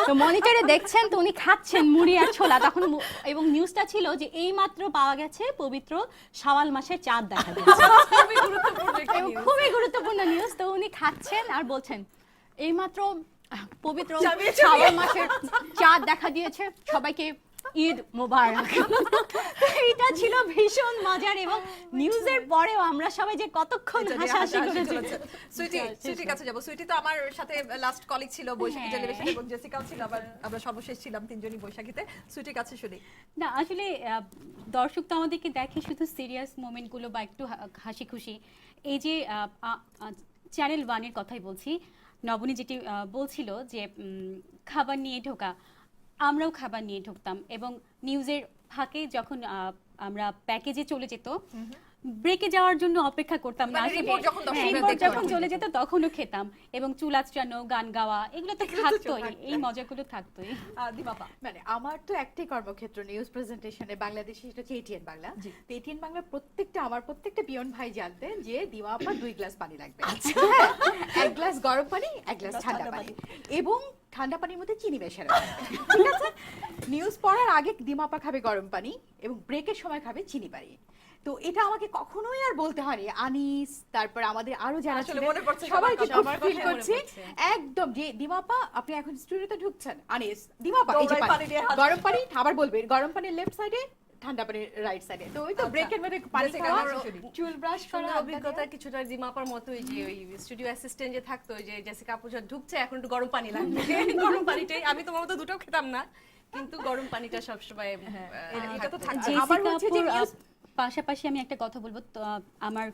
তো মনিটরে দেখছেন, তো উনি খাচ্ছেন মুড়ি আর ছোলা তখন, এবং নিউজটা ছিল যে এইমাত্র পাওয়া গেছে পবিত্র শাওয়াল মাসের চাঁদ দেখা দিয়েছে। খুবই গুরুত্বপূর্ণ নিউজ। তো উনি খাচ্ছেন আর বলছেন এইমাত্র পবিত্র শাওয়াল মাসের চাঁদ দেখা দিয়েছে, সবাইকে ঈদ মোবারক। এটা ছিল ভীষণ মজার, এবং নিউজের পরেও আমরা সবাই যে কতক্ষণ হাসাহাসি করেছি। সুইটির কাছে যাবো। সুইটি তো আমার সাথে লাস্ট কলিগ ছিল বৈশাখী টেলিভিশন, এবং জেসিকাও ছিল, আবার আমরা সর্বশেষ ছিলাম তিনজনই বৈশাখীতে। সুইটির কাছে শুনি। না আসলে দর্শক তো আমাদেরকে দেখে শুধু সিরিয়াস মোমেন্টগুলো বা একটু হাসি খুশি। এই যে চ্যানেল 1-এর কথাই বলছি, নবনী যেটি বলছিল যে খাবার নিয়ে ঢোকা, আমরাও খাবার নিয়ে ঢুকতাম এবং নিউজের ফাঁকে যখন আমরা প্যাকেজে চলে যেত, ব্রেকে যাওয়ার জন্য অপেক্ষা করতাম না, রিপোর্ট যখন চলে যেত তখনও খেতাম, এবং চুল আঁচড়ানো, গান গাওয়া, এগুলো তো থাকতোই, এই মজাগুলো থাকতোই। দিমাপা, মানে আমার তো একটাই কর্মক্ষেত্র নিউজ প্রেজেন্টেশনে বাংলাদেশে, সেটা হচ্ছে এটিএন বাংলা। তো এটিএন বাংলা আমার প্রত্যেকটা পিয়ন ভাই জানতেন যে দিমাপা 2 গ্লাস পানি লাগবে, 1 গ্লাস গরম পানি, 1 গ্লাস ঠান্ডা পানি, এবং ঠান্ডা পানির মধ্যে চিনি মেশানো, ঠিক আছে? নিউজ পড়ার আগে দিমাপা খাবে গরম পানি এবং ব্রেকের সময় খাবে চিনি পানি। তো এটা আমাকে কখনোই আর বলতে হয়নি। আনিস, তারপর আমাদের আরো যারা আসলে ছিলেন, মনে পড়ছে সবাইকে খুব সবার ফিল কথাই মনে করছি পড়ছে। একদম যে দিমাপা আপনি এখন স্টুডিওতে ঢুকছেন, আনিস দিমাপা এই যে দৌড়ায় পানি নিয়ে হাত- গরম পানি আবার বলবেন, গরম পানির লেফট সাইডে, ঠান্ডা পানির রাইট সাইডে। তো ওই তো আচ্ছা। ব্রেকের মধ্যে পানি জেসিকা, খাওয়া, আমারও শুনি। চুল ব্রাশ করা, সুন্দর আড্ডা অভিজ্ঞতা দেওয়া। কিছুটা জিমাপার মতোই যে ওই স্টুডিও অ্যাসিস্ট্যান্ট যে থাকতো, ওই যে জেসিকা আপু যা ঢুকছে এখন একটু গরম পানি লাগবে, গরম পানিটাই আমি তোমার মতো দুটো খেতাম না, কিন্তু গরম পানিটা সবসময় এটা তো থাকছে। আবার জেসিকা হচ্ছে যে আপুর, news- পাশাপাশি আমি একটা কথা বলবো তো, আমার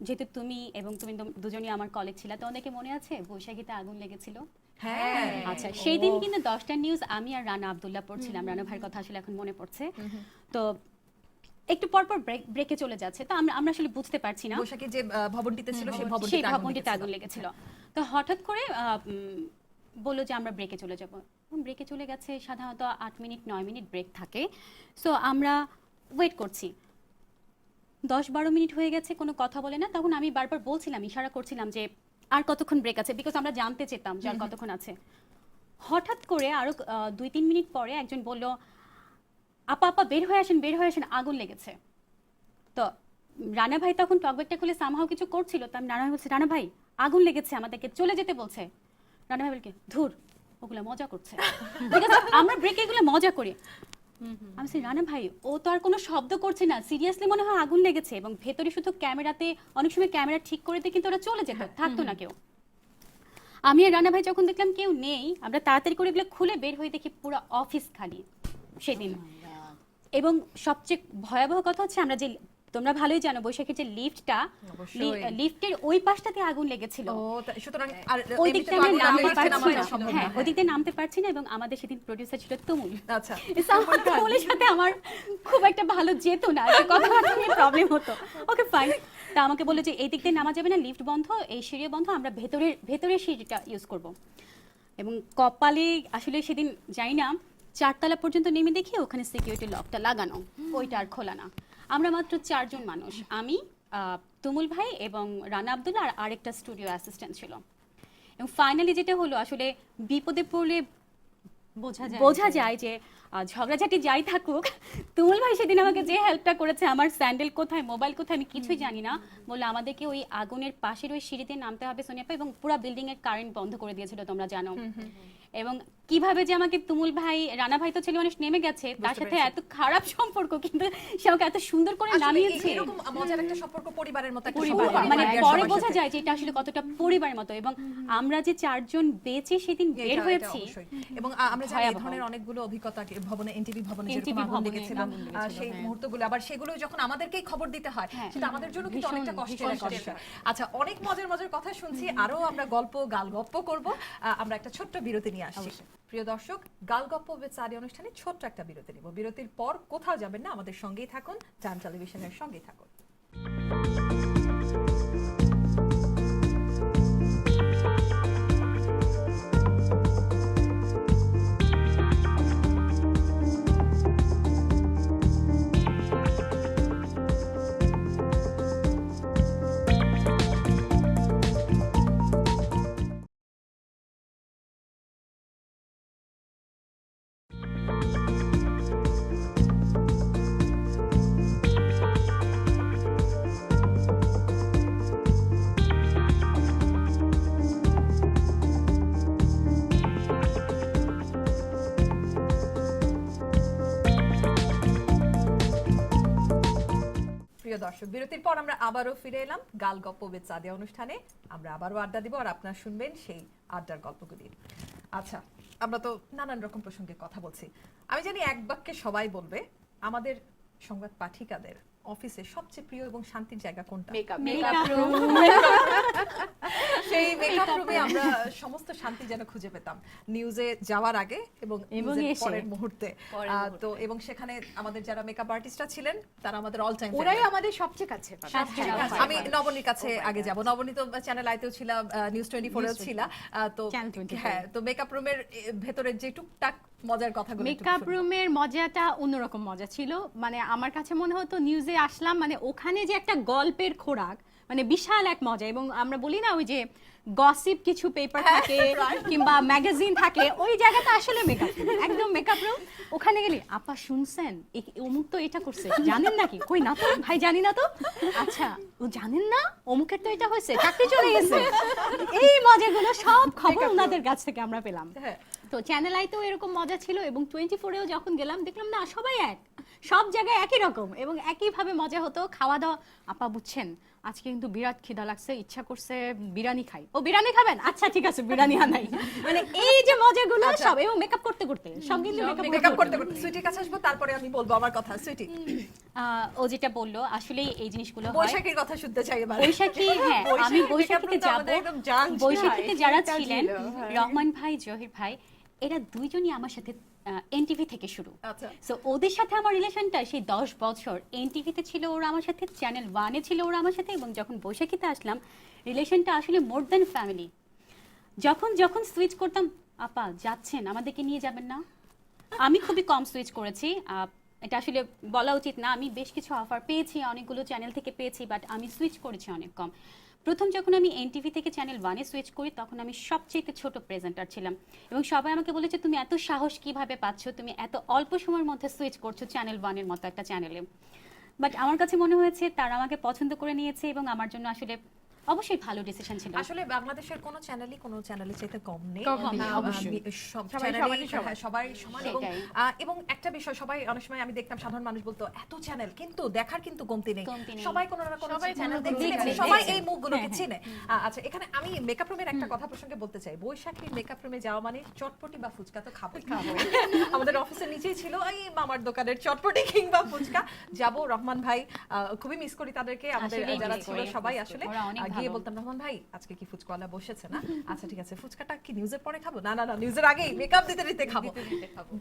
যেহেতু তুমি এবং তুমি দুজনই আমার কলেজ ছিল, তো অনেকে মনে আছে বৈশাখীতে আগুন লেগেছিল? হ্যাঁ আচ্ছা, সেই দিন কিন্তু 10টা নিউজ আমি আর রানা আব্দুল্লাহ পড়ছিলাম। রানা ভাইয়ের কথা আসলে এখন মনে পড়ছে। তো একটু পরপর ব্রেকে চলে যাচ্ছে, তো আমরা আসলে বুঝতে পারছি না। বৈশাখী যে ভবনটিতে ছিল সেই সেই ভবনটিতে ভবনটিতে আগুন লেগেছিল। তো হঠাৎ করে বললো যে আমরা ব্রেকে চলে যাব। ব্রেকে চলে গেছে, সাধারণত 8 মিনিট 9 মিনিট ব্রেক থাকে। সো আমরা ওয়েট করছি, 10-12 মিনিট হয়ে গেছে, কোনো কথা বলে না। তখন আমি বারবার বলছিলাম, ইশারা করছিলাম যে আর কতক্ষণ ব্রেক আছে, বিকজ আমরা জানতে চেতাম যে আর কতক্ষণ আছে। হঠাৎ করে আরো 2-3 মিনিট পরে একজন বলল, আপা বের হয়ে আসেন, আগুন লেগেছে। তো রানা ভাই তখন টকব্যাগটা খুলে সামহাও কিছু করছিল, তো আমি রানা ভাই বলছি, রানা ভাই আগুন লেগেছে, আমাদেরকে চলে যেতে বলছে। রানা ভাই বলকে, ধুর ওগুলা মজা করছে, Because আমরা ব্রেকে এগুলো মজা করি। আমি বলছি, রানা ভাই ও তো আর কোনো শব্দ করছে না, সিরিয়াসলি মনে হয় আগুন লেগেছে। এবং ভেতরে শুধু ক্যামেরাতে, অনেক সময় ক্যামেরা ঠিক করে দিয়ে কিন্তু ওরা চলে যেত, থাকতো না কেউ। আমি আর রানা ভাই যখন দেখলাম কেউ নেই, আমরা তাড়াতাড়ি করে এগুলো খুলে বের হয়ে দেখি পুরো অফিস খালি সেদিন। এবং সবচেয়ে ভয়াবহ কথা হচ্ছে, আমরা যে, তোমরা ভালোই জানো বৈশাখীর যে লিফটটা, অবশ্যই। লিফটের ওই পাশটাতে আগুন লেগেছিল। সুতরাং আর ওই এমনিতে দিকটা তো আমরা আগুন নামতে লাগলে পারছি নামানো না, সম্ভব হ্যাঁ না। ওই দিকটা নামতে পারছি না। এবং আমাদের সেদিন প্রডিউসার ছিল তুমুল। আচ্ছা তুমুলের সাথে আমার খুব একটা ভালো যেত না, কথাবার্তা নিয়ে প্রবলেম হতো। ওকে ফাইন, তা আমাকে বললো যে এই দিক দিয়ে নামা যাবে না, লিফট বন্ধ, এই সিঁড়ি বন্ধ, আমরা ভেতরের সিঁড়িটা ইউজ করব। এবং কপালে আসলে সেদিন যাই না, 4 তলা পর্যন্ত নেমে দেখি ওখানে সিকিউরিটি লকটা লাগানো, ওইটা আর খোলা না। আমরা মাত্র 4 জন মানুষ, আমি, তুমুল ভাই এবং রানা আব্দুল্লাহ আর আরেকটা স্টুডিও অ্যাসিস্ট্যান্ট ছিল। এবং ফাইনালি যেটা হলো, আসলে বিপদে পড়লে বোঝা যায় যে ঝগড়াঝাটি যাই থাকুক, তুমুল ভাই সেদিন আমাকে যে হেল্পটা করেছে, আমার স্যান্ডেল কোথায়, মোবাইল কোথায়, আমি কিছুই জানি না, বললো আমাদেরকে ওই আগুনের পাশের ওই সিঁড়িতে নামতে হবে সোনিয়াপা, এবং পুরো বিল্ডিং এর কারেন্ট বন্ধ করে দিয়েছিল, তোমরা জানো। এবং কিভাবে যে আমাকে তুমুল ভাই, রানা ভাই তো ছেলে মানুষ নেমে গেছে, তার সাথে এত খারাপ সম্পর্ক, কিন্তু সে আমাকে এত সুন্দর করে আসলে নামিয়েছে। এরকম মজার একটা সম্পর্ক, পরিবারের মতো একটা পরিবার, সম্পর্ক মানে আমাদের পরে সবার বোঝা সাথে। যায় যে এটা আসলে কতটা পরিবারের মতো। এবং আমরা যে 4 জন বেঁচে সেদিন বের এটা হয়েছি, অবশ্যই। এবং আমরা জানি এই ভয়াবহ। ধরনের অনেকগুলো অভিজ্ঞতা ভবনে, এনটিভি ভবনে NTV যেরকম আগুন ভবনে লেগেছিল, আগুন লেগেছিল, সেই হ্যাঁ। মুহূর্তগুলো, আবার সেগুলো যখন আমাদেরকেই খবর দিতে হয়, হ্যাঁ। সেটা আমাদের জন্য কিন্তু ভীষণ, অনেকটা কষ্টের ভীষণ একটা কষ্টের। বিষয়। আচ্ছা, অনেক মজার কথা শুনছি, আরো আমরা গাল গপ্প করব। আমরা একটা ছোট্ট বিরতি নিয়ে আসছি। প্রিয় দর্শক, গাল গপ্প উইথ সাদিয়া অনুষ্ঠানে ছোট্ট একটা বিরতি নিব। বিরতির পর কোথাও যাবেন না, আমাদের সঙ্গেই থাকুন, টাইম টেলিভিশনের সঙ্গেই থাকুন। প্রিয় দর্শক, বিরতির পর আমরা আবারও ফিরে এলাম গাল গপ্প উইথ সাদিয়া অনুষ্ঠানে। আমরা আবারও আড্ডা দিব, আর আপনারা শুনবেন সেই আড্ডার গল্পগুলি। আচ্ছা, আমরা তো নানান রকম প্রসঙ্গে কথা বলছি। আমি জানি এক বাক্যে সবাই বলবে, আমাদের সংবাদ পাঠিকাদের অফিসে সবচেয়ে প্রিয় এবং শান্তির জায়গা কোনটা? Makeup room. সেই মেকআপ রুমে আমরা সমস্ত শান্তি যেন খুঁজে পেতাম, নিউজে যাওয়ার আগে এবং নিউজের এসে। পরের মুহূর্তে। তো এবং সেখানে আমাদের যারা মেকআপ আর্টিস্টরা ছিলেন, তারা আমাদের অল টাইম ওরাই আমাদের সবচেয়ে কাছে। সবচেয়ে হ্যাঁ, কাছে। আমি নবনীর কাছে আগে যাব। নবনী তো চ্যানেল আইতেও ছিল, নিউজ 24 এও ছিল। তো Channel 24 হ্যাঁ, তো মেকআপ রুমের ভেতরের যে টুকটাক মজার কথাগুলো একটু মেকআপ শুনবো। রুমের মজাটা অন্যরকম মজা ছিল। মানে আমার কাছে মনে হতো নিউজে আসলাম, মানে ওখানে যে একটা গল্পের খোরাক, মানে বিশাল এক মজা। এবং আমরা বলি না ওই যে গসিপ কিছু পেপার থাকে কিংবা ম্যাগাজিন থাকে, ওই জায়গাটা আসলে মেকআপ, একদম মেকআপ রুম। ওখানে গেলে আপা শুনছেন অমুক তো এটা করছে, জানেন নাকি? কই না তো ভাই, জানি না তো। আচ্ছা ও জানেন না অমুকের তো এটা হয়েছে, চাকরি চলে গেছে। এই মজাগুলো সব খবর ওনাদের কাছ থেকে আমরা পেলাম। হ্যাঁ। তো চ্যানেল আইতেও এরকম মজা ছিল, এবং 24-এও যখন গেলাম দেখলাম না সবাই এক, সব জায়গায় একই রকম এবং একইভাবে মজা হতো। খাওয়া দাওয়া, আপা বুঝছেন আজকে কিন্তু বিরাট খিদা লাগছে, ইচ্ছা করছে বিরিয়ানি খাই। ও বিরিয়ানি খাবেন, আচ্ছা ঠিক আছে বিরিয়ানি আনাই। মানে এই যে মজাগুলো সব, এবং মেকআপ করতে করতে সব কিন্তু মেকআপ করতে করতে সুইটির কাছে আসবো, তারপরে আমি বলবো আমার কথা। সুইটি, ও যেটা বললো আসলে এই জিনিসগুলো হয়। বৈশাখীর কথা শুনতে চাই এবার। বৈশাখী, হ্যাঁ আমি বৈশাখীতে যাব। বৈশাখীতে যারা এটা ছিলেন, ছিল, হ্যাঁ। রহমান ভাই, জহির ভাই, এরা দুইজনই আমার সাথে এনটিভি থেকে শুরু। আচ্ছা। সো ওদের সাথে আমার রিলেশনটা সেই 10 বছর। এনটিভিতে ছিল ওরা আমার সাথে, চ্যানেল 1-এ ছিল ওরা আমার সাথে, এবং যখন বৈশাখীতে আসলাম রিলেশনটা আসলে মোর দ্যান ফ্যামিলি। যখন যখন সুইচ করতাম, আপা যাচ্ছেন আমাদেরকে নিয়ে যাবেন না? আমি খুবই কম সুইচ করেছি, এটা আসলে বলা উচিত না। আমি বেশ কিছু অফার পেয়েছি, অনেকগুলো চ্যানেল থেকে পেয়েছি, বাট আমি সুইচ করেছি অনেক কম। প্রথম যখন আমি এনটিভি থেকে চ্যানেল 1-এ সুইচ করি, তখন আমি সবচেয়ে ছোট প্রেজেন্টার ছিলাম, এবং সবাই আমাকে বলেছে তুমি এত সাহস কিভাবে পাচ্ছ, তুমি এত অল্প সময়ের মধ্যে সুইচ করছো চ্যানেল 1-এর মতো একটা চ্যানেলে। বাট আমার কাছে মনে হয়েছে তারা আমাকে পছন্দ করে নিয়েছে, এবং আমার জন্য আসলে অবশ্যই ভালো ডিসিশন ছিল। আসলে বাংলাদেশের কোনো চ্যানেলই কোনো চ্যানেলের চাইতে কম নেই। কম নেই, অবশ্যই সব সবাই চ্যানেলই, সমানই সমান। হ্যাঁ, সবাই সমান। এবং সেটাই। এবং একটা বিষয়, সবাই অনেক সময় আমি দেখতাম সাধারণ মানুষ বলতো এত চ্যানেল, কিন্তু দেখার কিন্তু কমতি নেই। কমতি নেই। সবাই কোনো না কোনো সবাই চ্যানেল কোনো দেখছে, কোনো এবং দেখছে। সবাই এই মুখগুলোকে চেনে। আচ্ছা, এখানে আমি মেকআপ রুমের একটা কথা প্রসঙ্গে বলতে চাই। বৈশাখীর মেকআপ রুমে যাওয়া মানে চটপটি বা ফুচকা তো খাবোই। আমাদের অফিসের নিচেই ছিল এই মামার দোকানের চটপটি কিংবা ফুচকা। যাব, রহমান ভাই, খুবই মিস করি তাদেরকে। আমাদের আসলেই যারা miss ছিল করি, সবাই miss আসলে করি। ওরা অনেক গিয়ে ভালো। বলতাম, রহমান ভাই আজকে কি ফুচকাওয়ালা বসেছে না? আচ্ছা ঠিক আছে, ফুচকাটা কি নিউজের পরে খাবো? না না না, নিউজের আগেই মেকআপ দিতে দিতে খাবো।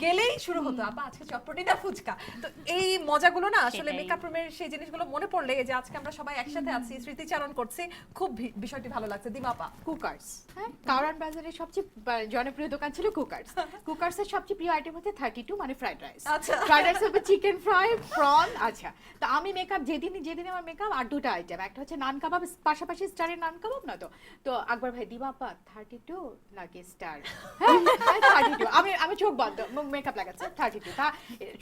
গেলেই শুরু হতো, আপা আজকে চটপটি না ফুচকা। তো এই মজাগুলো না আসলে সেটাই। মেকআপ রুমের সেই জিনিসগুলো মনে পড়লে, এই যে আজকে আমরা সবাই একসাথে আছি, স্মৃতিচারণ করছি, খুব বিষয়টি ভালো লাগছে। দিমাপা, কুকার্স, হ্যাঁ, কাওরান বাজারের সবচেয়ে জনপ্রিয় দোকান ছিল কুকার্স। কুকার্সের সবচেয়ে প্রিয় আইটেম হচ্ছে 32 মানে ফ্রাইড রাইস। আচ্ছা। ফ্রাইড রাইসের উপর চিকেন ফ্রাই, প্রন। আচ্ছা, তো আমি মেকআপ যেদিন আমার মেকআপ আর দুটো আইটেম, একটা হচ্ছে নান কাবাব, পাশাপাশি স্টারের নান কাবাব না তো। তো আকবর ভাই, দিমাপা 32 নাকি স্টার? হ্যাঁ 32। আমি চোখ বন্ধ, মেকআপ লাগাচ্ছে 32। তা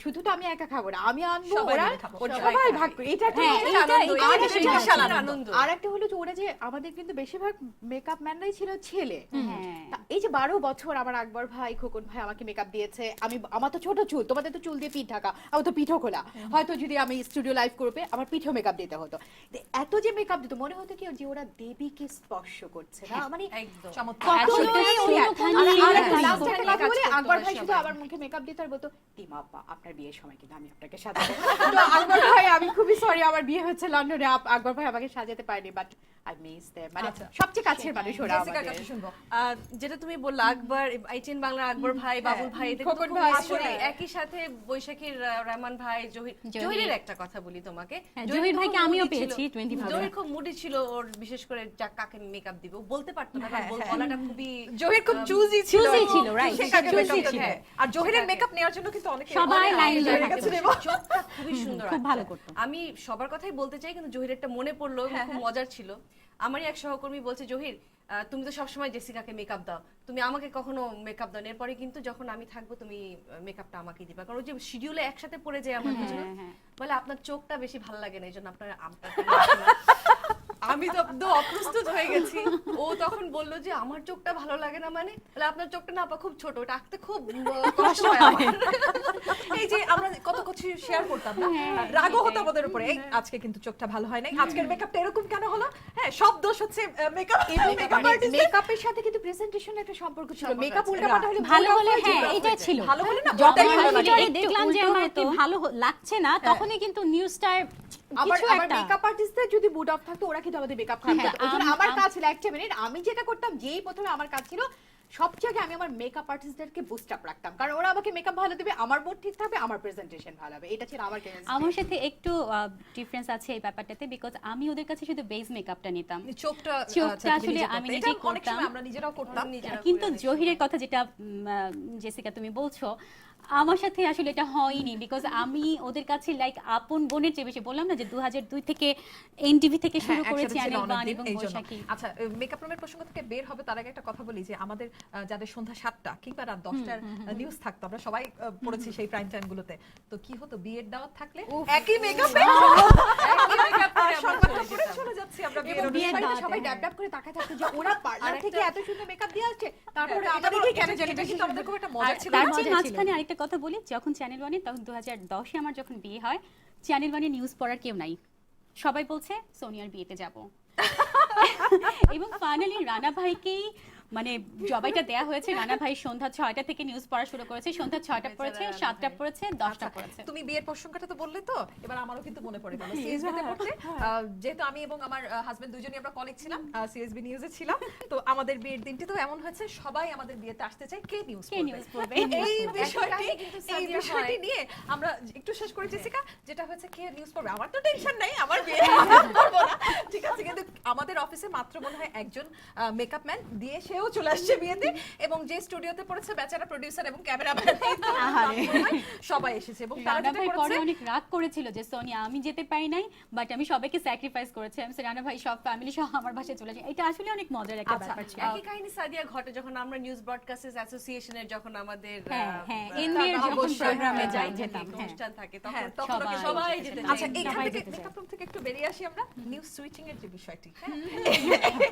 শুধু তো আমি একা খাবো না, আমি আনবো, সবাই ওরা মিলে খাবো। সবাই ভাগ করে। এটা একটা হ্যাঁ, হচ্ছে এইটা- আনন্দ। এইটা আর বেশি একটা বিশাল আনন্দ। আর একটা হলো যে ওরা যে আমাদের কিন্তু বেশিরভাগ মেকআপ ম্যানরাই ছিল ছেলে। হ্যাঁ। তা এই যে 12 বছর আমার আকবর ভাই, খোকন ভাই আমাকে মেকআপ দিয়েছে। আমার তো ছোট চুল, তোমাদের তো চুল দিয়ে পিঠ ঢাকা, আমার তো পিঠও খোলা। হয়তো যদি আমি স্টুডিও লাইভ করবে, আমার পিঠেও মেকআপ দিতে হতো। তো এত যে মেকআপ দিত, মনে হতো কি যে ওরা দেবীকে স্পর্শ করছে না, মানে একদম। চমৎকার। কখনোই এতটাই ওই এক- ওখানে আর একটা last কাজ একটা কথা বলে, করতো আকবর ওরা ভাই শুধু সবাই। আমার মুখে মেকআপ দিতে আর বলতো, দিমাপা আপনার বিয়ের সময় কিন্তু আমি আপনাকে সাজাবো। তো আকবর ভাই, আমি খুবই সরি, আমার বিয়ে হচ্ছে লন্ডনে, আকবর ভাই আমাকে সাজাতে পারেনি, বাট আই মিস দেম। মানে আচ্ছা। সবচেয়ে কাছের মানুষ ওরা জেসিকার আমাদের। কাছে শুনবো। যেটা তুমি বললা, আকবর, আইটিএন বাংলার আকবর ভাই, বাবুল ভাই, এদের খোকন খুব ভাই, miss করি। হ্যাঁ। একই সাথে বৈশাখীর রহমান ভাই, জহির। জহিরের একটা কথা বলি তোমাকে। হ্যাঁ, জহির জহির খুব ভাইকে moody আমিও ছিল। পেয়েছি 25 জহির খুব মুডি ছিল, ওর বিশেষ করে কাকে মেকআপ দিবে ও বলতে পারতো না, হ্যাঁ, কারণ হ্যাঁ। গলাটা খুবই জহির খুব চুজি ছিল। choosy ছিল, right, সে কাকে choosy makeup ছিল। দেবে। আর জহিরের মেকআপ নেওয়ার জন্য কিন্তু অনেকে সবাই অনেক লাইনে জহিরের দাঁড়িয়ে কাছে থাকে। নেবো। চোখটা খুবই সুন্দর, খুব ভালো করতো। আমি সবার কথাই বলতে চাই, কিন্তু জহিরেরটা মনে পড়লো, খুব মজার ছিল। আমারই এক সহকর্মী বলছে, জহির তুমি তো সবসময় জেসিকাকে মেকআপ দাও, তুমি আমাকে কখনো মেকআপ দাও না। এরপরে কিন্তু যখন আমি থাকবো তুমি মেকআপটা আমাকে দিবা, কারণ ওই যে শিডিউলে একসাথে পড়ে যায় আমার দুজনের। বলে আপনার চোখটা বেশি ভালো লাগে না, এই জন্য আপনার আমি তো একদম অপ্রস্তুত হয়ে গেছি। ও তখন বললো যে আমার চোখটা ভালো লাগে না, মানে বলে আপনার চোখটা না আপা খুব ছোট, ওটা আঁকতে খুব কষ্ট হয় আমার। এই যে আমরা কত কিছু শেয়ার করতাম না, রাগও হতো আমাদের উপরে, এই আজকে কিন্তু চোখটা ভালো হয় নাই, আজকের মেকআপটা এরকম কেন হলো? হ্যাঁ, সব দোষ হচ্ছে মেকআপ আর্টিস্ট। মেকআপের সাথে কিন্তু প্রেজেন্টেশন একটা সম্পর্ক ছিল। মেকআপ উল্টাপাল্টা হলে ভালো ভুল হলে হয়ে হ্যাঁ যেত। এটা ছিল। ভালো হলে না যখন ওটাই ভালো আমি লাগে। ভিডিওতে একটু দেখলাম যে উল্টো আমার হতো। ভালো লাগছে না, তখনই কিন্তু নিউজটার আবার কিছু একটা মেকআপ আর্টিস্টদের যদি মুড অফ থাকতো, ওরা কিন্তু আমাদের মেকআপ খারাপ হ্যাঁ, করতো। ওই জন্য আমার কাজ ছিল একটা মিনিট, আমি যেটা করতাম, যেই প্রথমে আমার কাজ ছিল সবচেয়ে আগে আমি আমার মেকআপ আর্টিস্টদেরকে বুস্ট আপ রাখতাম, কারণ ওরা আমাকে মেকআপ ভালো দেবে, আমার মুড ঠিক থাকবে, আমার প্রেজেন্টেশন ভালো হবে। এটা ছিল আমার কেস। আমার সাথে একটু ডিফারেন্স আছে এই ব্যাপারটাতে, বিকজ আমি ওদের কাছে শুধু বেস মেকআপটা নিতাম। চোখটা চোখটা আচ্ছা, তুমি আসলে নিজে আমি করতে। নিজেই এটা অনেক করতাম। সময় আমরা নিজেরাও করতাম। নিজেরা কিন্তু করে অনেক জহিরের কথা যেটা জেসিকা তুমি বলছো, আমার সাথে আসলে এটা হয়নি, বিকজ আমি ওদের কাছে লাইক আপন বোনের চেয়ে বেশি। বললাম না যে 2002 থেকে এনটিভি থেকে শুরু হ্যাঁ, করেছি একসাথে ছিল চ্যানেল 1 অনেকদিন, এবং এই জন্য। বৈশাখী। আচ্ছা, মেকআপ রুমের প্রসঙ্গ থেকে বের হবে তার আগে একটা কথা বলি যে আমাদের যাদের সন্ধ্যা 7টা কিংবা রাত 10টার নিউজ থাকতো, আমরা সবাই পড়েছি সেই প্রাইম টাইম গুলোতে। তো কি হতো, বিয়ের দাওয়াত থাকলে একই মেকআপে চলে যাচ্ছি আমরা বিয়ের এবং বিয়ের অনুষ্ঠানে। বাড়িতে সবাই ড্যাব ড্যাব করে তাকায় থাকতো যে ওরা পার্লার থেকে এত সুন্দর মেকআপ দিয়ে আসছে, তারপরে এটা আমাদেরকে কেন জানি এটা বেশি কিন্তু আমাদের খুব একটা মজা আর ছিল। তার মজা চেয়ে ছিল। মাঝখানে আরেকটা কথা বলি, যখন চ্যানেল 1-এ, তখন 2010-এ আমার যখন বিয়ে হয়, চ্যানেল 1-এ নিউজ পড়ার কেউ নাই, সবাই বলছে সোনিয়ার বিয়েতে যাব। এবং ফাইনালি রানা ভাইকেই মানে জবাইটা দেয়া হয়েছে। রানা ভাই সন্ধ্যা 6টা থেকে নিউজ পড়া শুরু করেছে, সন্ধ্যা 6টা পড়েছে, 7টা পড়েছে, 10টা পড়েছে। তুমি বিয়ের প্রসঙ্গটা তো বললে, তো এবার আমারও কিন্তু মনে পড়ে গেল সিএসবি তে পড়তে, যেহেতু আমি এবং আমার হাজবেন্ড দুজনেই আমরা কলিগ ছিলাম, সিএসবি নিউজে ছিলাম। তো আমাদের বিয়ের দিনটি তো এমন হয়েছে, সবাই আমাদের বিয়েতে আসতে চায়, কে নিউজ কে নিউজ পড়বে? এই বিষয়টি কিন্তু এই সাদিয়া বিষয়টি হয়। নিয়ে আমরা একটু শেষ করে জেসিকা, যেটা হচ্ছে কে নিউজ পড়বে। আমার তো টেনশন নাই, আমার বিয়ে করবো না, ঠিক আছে। কিন্তু আমাদের অফিসে মাত্র মনে হয় একজন মেকআপ ম্যান দিয়ে সেও চলে আসছে বিয়েতে, এবং যে স্টুডিওতে পড়েছে বেচারা প্রোডিউসার এবং ক্যামেরাম্যান সবাই এসেছে। এবং তারা রানা যেটা ভাই পরে করেছে, অনেক রাগ করেছিল যে সোনিয়া আমি যেতে পারি নাই, বাট আমি সবাইকে স্যাক্রিফাইস করেছি। আমি রানা ভাই সব ফ্যামিলি সহ আমার বাসায় চলে যায়। এটা আসলে অনেক মজার একটা আচ্ছা, ব্যাপার ছিল। একই কাহিনী সাদিয়া ঘটে যখন আমরা নিউজ ব্রডকাস্টার্স অ্যাসোসিয়েশনের যখন আমাদের হ্যাঁ, NBA এর যখন অবশ্যই, প্রোগ্রামে হ্যাঁ, যেতাম, হ্যাঁ। অনুষ্ঠান থাকে হ্যাঁ, তখন তখন সবাই সবাই যেতে যেতে চায়। আচ্ছা, চায়। এখান সবাই থেকে যেতে চায়। মেকআপ রুম থেকে একটু বেরিয়ে আসি আমরা নিউজ সুইচিং এর যে বিষয়টি। হ্যাঁ,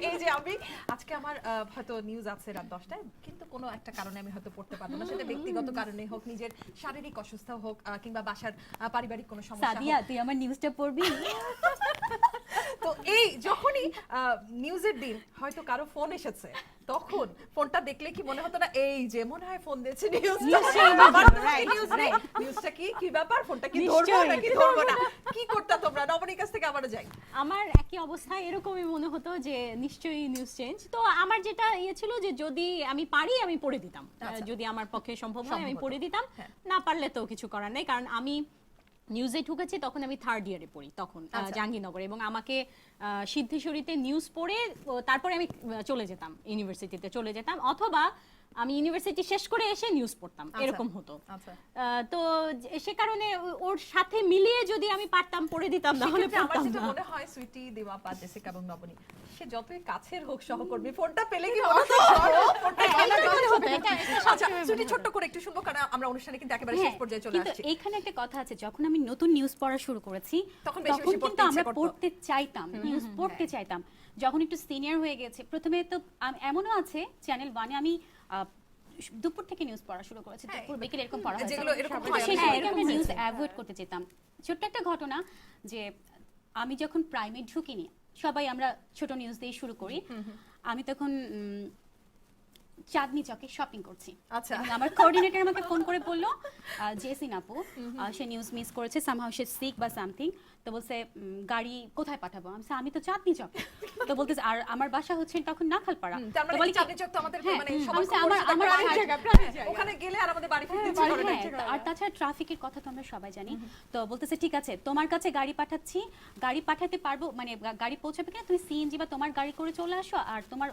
এই যে আমি আজকে আমার হয়তো নিউজ আছে রাত 10টায়, কিন্তু কোনো একটা কারণে আমি হয়তো পড়তে পারবো না, সেটা ব্যক্তিগত কারণে হোক, নিজের শারীরিক অসুস্থতা হোক, কিংবা বাসার পারিবারিক কোনো সমস্যা সাদিয়া হোক। তুই আমার নিউজটা পড়বি? তো এই যখনই নিউজের দিন হয়তো কারো ফোন এসেছে, তখন ফোনটা দেখলে কি মনে হতো না, এই যে মনে হয় ফোন দিয়েছে নিউজটা কি কি ব্যাপার, ফোনটা কি ধরবো নিশ্চয়ই। নাকি ধরবো না, কি করতে তোমরা? নবনীর কাছ থেকে আবারও যাই। আমার একই অবস্থা, এরকমই মনে হতো যে নিশ্চয়ই নিউজ চেঞ্জ। তো আমার যেটা ইয়ে ছিল যে যদি আমি পারি আমি পড়ে দিতাম, আচ্ছা। যদি আমার পক্ষে সম্ভব হয় আমি সম্ভব হতো। পড়ে দিতাম, হ্যাঁ। না পারলে তো কিছু করার নেই। কারণ আমি নিউজে ঢুকেছি তখন আমি 3rd ইয়ারে পড়ি, তখন আচ্ছা। জাহাঙ্গীরনগরে, এবং আমাকে সিদ্ধেশ্বরীতে নিউজ পড়ে তারপরে আমি চলে যেতাম, ইউনিভার্সিটিতে চলে যেতাম, অথবা আমি ইউনিভার্সিটি শেষ করে এসে নিউজ পড়তাম, আচ্ছা। এরকম হতো। আচ্ছা, তো সে কারণে ওর সাথে মিলিয়ে যদি আমি পারতাম পড়ে দিতাম, না হলে সেক্ষেত্রে আমার পড়তাম যেটা না। মনে হয় সুইটি, দীপাপা, জেসিকা এবং নবনী, সে যতই কাছের হোক সহকর্মী, ফোনটা পেলে কি মনে হতো, ফোনটা এটা পেলে মনে হতো, এটা আচ্ছা, সবসময় সুইটি মনে ছোট্ট করে একটু শুনবো, কারণ আমরা অনুষ্ঠানে কিন্তু একেবারে শেষ হ্যাঁ, পর্যায়ে চলে কিন্তু আসছি। এইখানে একটা কথা আছে, যখন আমি নতুন নিউজ পড়া শুরু করেছি তখন বেশি বেশি পড়তে কিন্তু ইচ্ছে আমরা করতো। পড়তে চাইতাম, নিউজ পড়তে চাইতাম। যখন একটু সিনিয়র হয়ে গেছে, প্রথমে তো এমনও আছে চ্যানেল 1-এ আমি দুপুর থেকে নিউজ পড়া শুরু করেছি, হ্যাঁ, দুপুর বিকেল এরকম পড়া হয়েছে। যেগুলো এরকম কিন্তু হয়, সেই হ্যাঁ, সময় এরকম আমরা নিউজ হয়েছে। অ্যাভয়েড করতে যেতাম। ছোট্ট একটা ঘটনা, যে আমি যখন প্রাইমে ঢুকিনি, সবাই আমরা ছোট নিউজ দিয়ে শুরু করি, আমি তখন চাঁদনি চকে শপিং করছি। আচ্ছা। এবং আমার কোঅর্ডিনেটর আমাকে ফোন করে বললো জেসিন আপু সে নিউজ মিস করেছে, সামহাউ সে সিক বা সামথিং। তো বলছে গাড়ি কোথায় পাঠাবো? আমি তো চাঁদনি চকে। তো বলতেছে আর আমার বাসা হচ্ছে তখন নাখালপাড়া। তার তো মানে বলে কি চাঁদনি চক তো আমাদের হ্যাঁ, মানে আমি সবার বলছি, খুব পরিচিত আমার একটা আরেক জায়গা, জায়গা, প্রায় জায়গা। ওখানে গেলে আর আমাদের বাড়ি ফিরতে ইচ্ছে করে না। হ্যাঁ, আর তাছাড়া ট্রাফিকের কথা তো আমরা সবাই জানি। তো বলতেছে ঠিক আছে তোমার কাছে গাড়ি পাঠাচ্ছি, গাড়ি পাঠাতে পারবো, মানে গাড়ি পৌঁছাবে কিনা তুমি সিএনজি বা তোমার গাড়ি করে চলে আসো। আর তোমার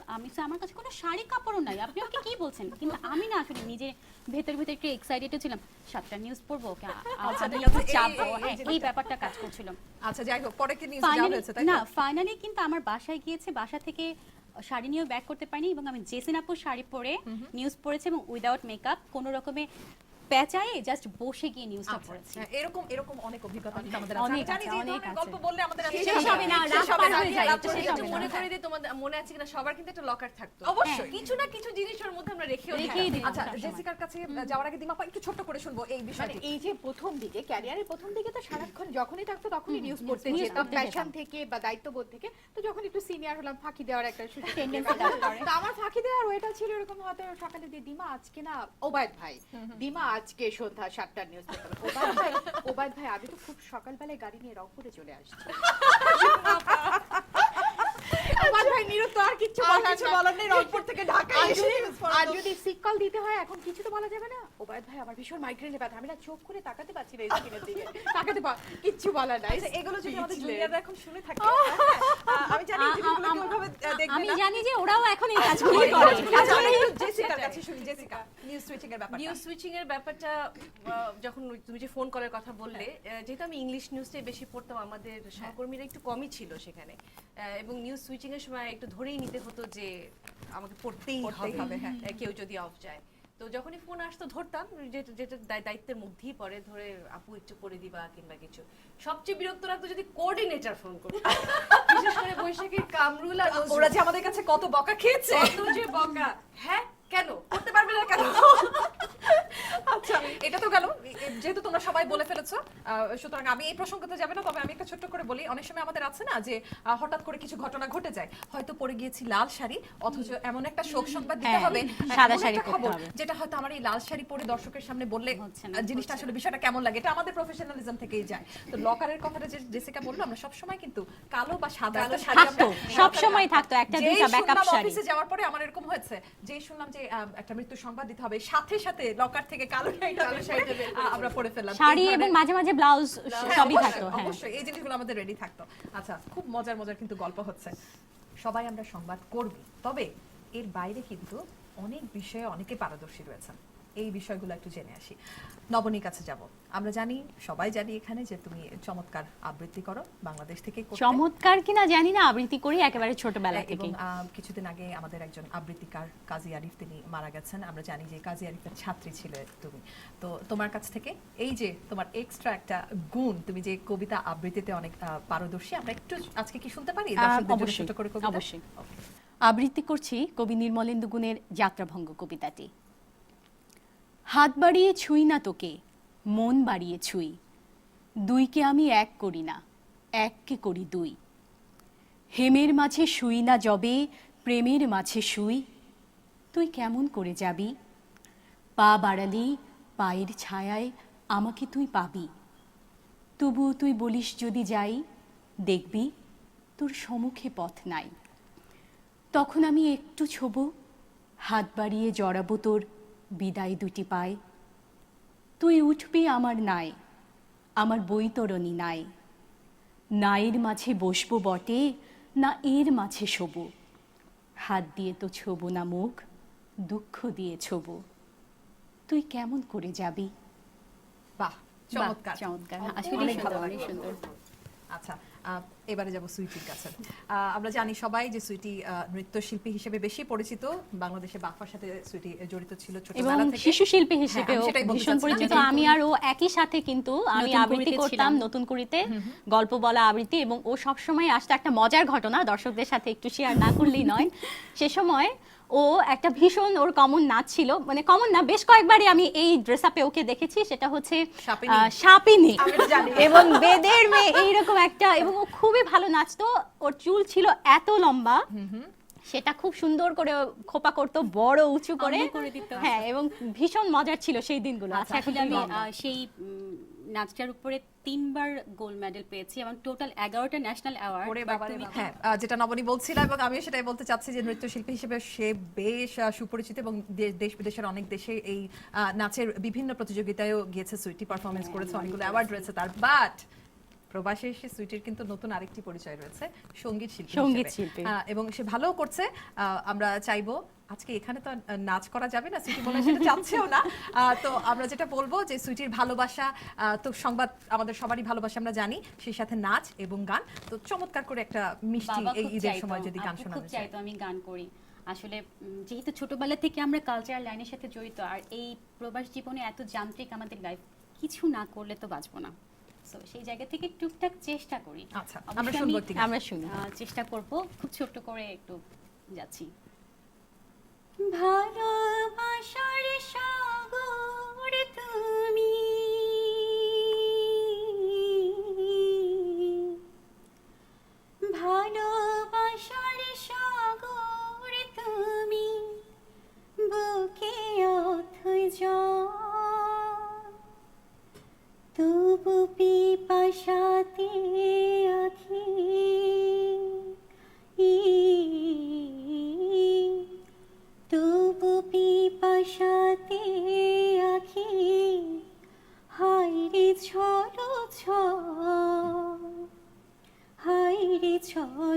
আমার কাছে কোনো শাড়ি কাপড়ও নাই, আপনি আমাকে কি বলছেন? কিন্তু আমি না আসলে নিজে ভেতর ভেতর একটু এক্সাইটেড ছিলাম, 7টা নিউজ পড়বো, যাবো, এই ব্যাপারটা কাজ করছিল। আচ্ছা, যাই হোক, পরে কি নিউজ যাওয়া হয়েছে তাই না, না? ফাইনালি কিন্তু আমার বাসায় গিয়েছে, বাসা থেকে শাড়ি নিয়ে ব্যাক করতে পারিনি, এবং আমি জেসিন আপুর শাড়ি পরে নিউজ পড়েছি, এবং উইদাউট মেকআপ কোনো রকমে পেঁচায়ে জাস্ট বসে গিয়ে নিউজটা আচ্ছা, পড়েছি। হ্যাঁ, এরকম অনেক অভিজ্ঞতা কিন্তু আমাদের আছে। অনেক আমি জানি আছে, যে এই অনেক ধরনের আছে। গল্প বললে আমাদের আজকে শেষ হবে না, শেষ রাত হবে পার না, হয়ে যায়, রাত এটা চলে শেষ যাবে একটু হবে না। মনে করে দিই, তোমাদের মনে আছে কিনা সবার কিন্তু একটা লকার থাকতো, অবশ্যই। কিছু না কিছু জিনিস ওর মধ্যে আমরা রেখেও রেখেই দিতাম। দিই। আচ্ছা, সবসময়। জেসিকার কাছে যাওয়ার আগে দিমাপা একটু ছোট্ট করে শুনবো এই মানে বিষয়টি। এই যে প্রথম দিকে ক্যারিয়ারের প্রথম দিকে তো সারাক্ষণ যখনই থাকতো তখনই নিউজ পড়তে news যেতাম, পড়তে প্যাশন যেতাম। থেকে বা দায়িত্ববোধ থেকে। তো যখন একটু সিনিয়র হলাম, ফাঁকি দেওয়ার একটা Tendency কাজ করে। তো আমার ফাঁকি দেওয়ার ওইটা ছিল এরকম, হয়তো সকালে দিয়ে দিমা আজকে না, ওবায়দ ভাই, দিমা আজকে সন্ধ্যা 7টার নিউজ পেপার। ওবায়দ ভাই আমি তো খুব সকালবেলায় গাড়ি নিয়ে রংপুরে চলে আসছি। ওবায়দ ভাই হয় নিরুত্ত, আর কিচ্ছু আর বলার কিছু নাই। বলার নেই, রংপুর থেকে ঢাকায় আর এসে যদি- news পড়া আর তো- যদি সিক কল দিতে হয় এখন কিছু তো বলা যাবে না। ওবায়দ ভাই আমার ভীষণ মাইগ্রেনে ব্যথা, আমি না চোখ করে তাকাতে পারছি না স্ক্রিনের দিকে, কিচ্ছু বলা নাই। আচ্ছা, এগুলো যদি আমাদের Speechless. জুনিয়ররা এখন শুনে থাকে, আমি জানি এই জিনিসগুলো কেউ ওইভাবে দেখবে আমি না। জানি যে ওরাও এখন এই কাজগুলোই করে। আচ্ছা, আমি একটু জেসিকার কাছে শুনি। জেসিকা, নিউজ সুইচিং এর ব্যাপারটা। নিউজ সুইচিং এর ব্যাপারটা যখন তুমি যে ফোন কলের কথা বললে, যেহেতু আমি ইংলিশ নিউজটাই বেশি পড়তাম, আমাদের সহকর্মীরা একটু কমই ছিল সেখানে, এবং নিউজ সুইচিং এর সময় একটু ধরেই নিতে হতো যে আমাকে পড়তেই হবে, হ্যাঁ। কেউ যদি অফ যায়। তো যখনই ফোন আসতো ধরতাম, যেটা যেটা দায়িত্বের মধ্যেই পড়ে, ধরে আপু একটু করে দিবা কিংবা কিছু। সবচেয়ে বিরক্ত লাগতো যদি কোঅর্ডিনেটর ফোন করতো, বিশেষ করে বৈশাখীর কামরুল আর ওরা যে আমাদের কাছে কত বকা খেয়েছে। কত যে বকা, হ্যাঁ কেন করতে পারবে না কেন? আচ্ছা, এটা তো গেল। যেহেতু তোমরা সবাই বলে ফেলেছো, সুতরাং আমি এই প্রসঙ্গতে যাবে না, তবে আমি একটা ছোট্ট করে বলি। অনেক সময় আমাদের আছে না যে হঠাৎ করে কিছু ঘটনা ঘটে যায়, হয়তো পরে গিয়েছি লাল শাড়ি, অথচ এমন একটা শোক সংবাদ দিতে হ্যাঁ, হবে, সাদা এমন শাড়ি একটা পরতে খবর হবে। যেটা হয়তো আমার এই লাল শাড়ি পরে দর্শকের সামনে বললে হচ্ছে না, জিনিসটা হচ্ছে আসলে বিষয়টা কেমন লাগে, এটা আমাদের প্রফেশনালিজম থেকেই যায়। তো লকারের কথাটা যে জেসিকা বললো, আমরা সবসময় কিন্তু কালো বা সাদা একটা শাড়ি থাকতো, আমরা- সবসময় থাকতো একটা যেই দুইটা ব্যাকআপ শুনলাম শাড়ি। অফিসে যাওয়ার পরে আমার এরকম হয়েছে, যেই শুনলাম যে একটা মৃত্যু সংবাদ দিতে হবে, সাথে সাথে লকার থেকে কালো শাড়িটা বের করে, আমরা পড়ে ফেললাম। শাড়ি এই এবং ধরনের- মাঝে মাঝে ব্লাউজ হ্যাঁ, সবই অবশ্যই, থাকতো। হ্যাঁ, অবশ্যই এই জিনিসগুলো আমাদের রেডি থাকতো। আচ্ছা, খুব মজার মজার কিন্তু গল্প হচ্ছে। সবাই আমরা সংবাদ করবি, তবে এর বাইরে কিন্তু অনেক বিষয়ে অনেকে পারদর্শী রয়েছেন। এই বিষয়গুলো একটু জেনে আসি। নবনীর কাছে যাব। আমরা জানি, সবাই জানি এখানে যে তুমি চমৎকার আবৃত্তি করো, বাংলাদেশ থেকে করতে। চমৎকার কিনা জানি না, আবৃত্তি করি একেবারে ছোটবেলা এবং থেকে। কিছুদিন আগে আমাদের একজন আবৃত্তিকার কাজী আরিফ, তিনি মারা গেছেন। আমরা জানি যে কাজী আরিফের ছাত্রী ছিলে তুমি। তো তোমার কাছ থেকে এই যে তোমার এক্সট্রা একটা গুণ, তুমি যে কবিতা আবৃত্তিতে অনেক পারদর্শী, আমরা একটু আজকে কি শুনতে পারি দর্শকদের জন্য অবশ্যই, ছোট করে কবিতা? অবশ্যই। আবৃত্তি করছি কবি নির্মলেন্দু গুণের যাত্রাভঙ্গ কবিতাটি। হাত বাড়িয়ে ছুঁই না তোকে, মন বাড়িয়ে ছুঁই, দুইকে আমি এক করি না, এককে করি দুই। হেমের মাঝে শুই না যবে, প্রেমের মাঝে শুই, তুই কেমন করে যাবি? পা বাড়ালেই পায়ের ছায়ায় আমাকে তুই পাবি। তবুও তুই বলিস যদি যাই, দেখবি তোর সম্মুখে পথ নাই। তখন আমি একটু ছোব, হাত বাড়িয়ে জড়াবো তোর বিদায় দুটি পায়। তুই উঠবি আমার নাই, আমার বৈতরণী নাই। নায়ের মাঝে বসবো বটে, না এর মাঝে শোব। হাত দিয়ে তো ছোব না মুখ, দুঃখ দিয়ে ছোব। তুই কেমন করে যাবি? বাহ, চমৎকার। চমৎকার, আসলে অনেক ভালো সুন্দর, অনেক লাগলো। সুন্দর। আচ্ছা, এবারে যাব সুইটির কাছে। আমরা জানি সবাই যে সুইটি নৃত্যশিল্পী হিসেবে বেশি পরিচিত। বাংলাদেশে বাফার সাথে সুইটি জড়িত ছিল এবং ছোটবেলা থেকে। শিশু শিল্পী হ্যাঁ, হিসেবেও আমি সেটাই বলতে ভীষণ চাচ্ছিলাম। পরিচিত। নতুন আমি কুড়ি- আর ও একই সাথে কিন্তু আমি নতুন আবৃত্তি কুড়িতে করতাম, ছিলাম। নতুন কুড়িতে গল্প বলা আবৃত্তি, এবং ও সবসময় আসতো। একটা মজার ঘটনা দর্শকদের সাথে একটু শেয়ার না করলেই নয়। সে সময় ও একটা ভীষণ, ওর কমন নাচ ছিল, মানে কমন না, বেশ কয়েকবারই আমি এই ড্রেস আপে ওকে দেখেছি। সেটা হচ্ছে সাপিনী। সাপিনী আমি এটা জানি। এবং বেদের মেয়ে, এইরকম একটা। এবং ও খুবই ভালো নাচতো। ওর চুল ছিল এত লম্বা, সেটা খুব সুন্দর করে খোপা করতো, বড় উঁচু করে। আম্মু করে দিত। হ্যাঁ, এবং ভীষণ মজার ছিল সেই দিনগুলো। আচ্ছা, আচ্ছা, এখন আসলে তুমি আমি বলো। সেই নাচটার উপরে 3বার গোল্ড মেডেল পেয়েছি এবং টোটাল 11টা ন্যাশনাল অ্যাওয়ার্ড। ওরে বাবা রে বাবা। হ্যাঁ, যেটা নবনী বলছিল, এবং আমিও সেটাই বলতে চাচ্ছি যে নৃত্যশিল্পী হিসেবে সে বেশ সুপরিচিত, এবং দেশ বিদেশের অনেক দেশে এই নাচের বিভিন্ন প্রতিযোগিতায়ও গিয়েছে সুইটি, পারফরমেন্স করেছে, অনেকগুলো অ্যাওয়ার্ড রয়েছে তার। বাট প্রবাসে এসে সুইটির কিন্তু নতুন আরেকটি পরিচয় রয়েছে, সঙ্গীত শিল্পী সঙ্গীত হিসেবে। শিল্পী। এবং সে ভালোও করছে। আমরা চাইবো, আজকে এখানে তো আর নাচ করা যাবে না, সুইটি বলে সেটা চাচ্ছেও না। তো আমরা যেটা বলবো যে সুইটির ভালোবাসা, তো সংবাদ আমাদের সবারই ভালোবাসা আমরা জানি, সেই সাথে নাচ এবং গান। তো চমৎকার করে একটা মিষ্টি বাবা এই খুব ঈদের চাইতো, সময় যদি গান আপু শোনানো খুব যায়। চাইতো আমি গান করি। আসলে যেহেতু ছোটবেলা থেকে আমরা কালচারাল লাইনের সাথে জড়িত, আর এই প্রবাস জীবনে এত যান্ত্রিক আমাদের লাইফ, কিছু না করলে তো বাঁচবো না। সো সেই জায়গা থেকে টুকটাক চেষ্টা করি। আচ্ছা, অবশ্যই আমরা আমি, শুনবো একটি গান। আমরা শুনি। চেষ্টা করব, খুব ছোট্ট করে একটু যাচ্ছি। ভালোবাসার সাগর তুমি, ভালোবাসার সাগর তুমি, বুকে অথৈ জল, তবু পিপাসাতে আখি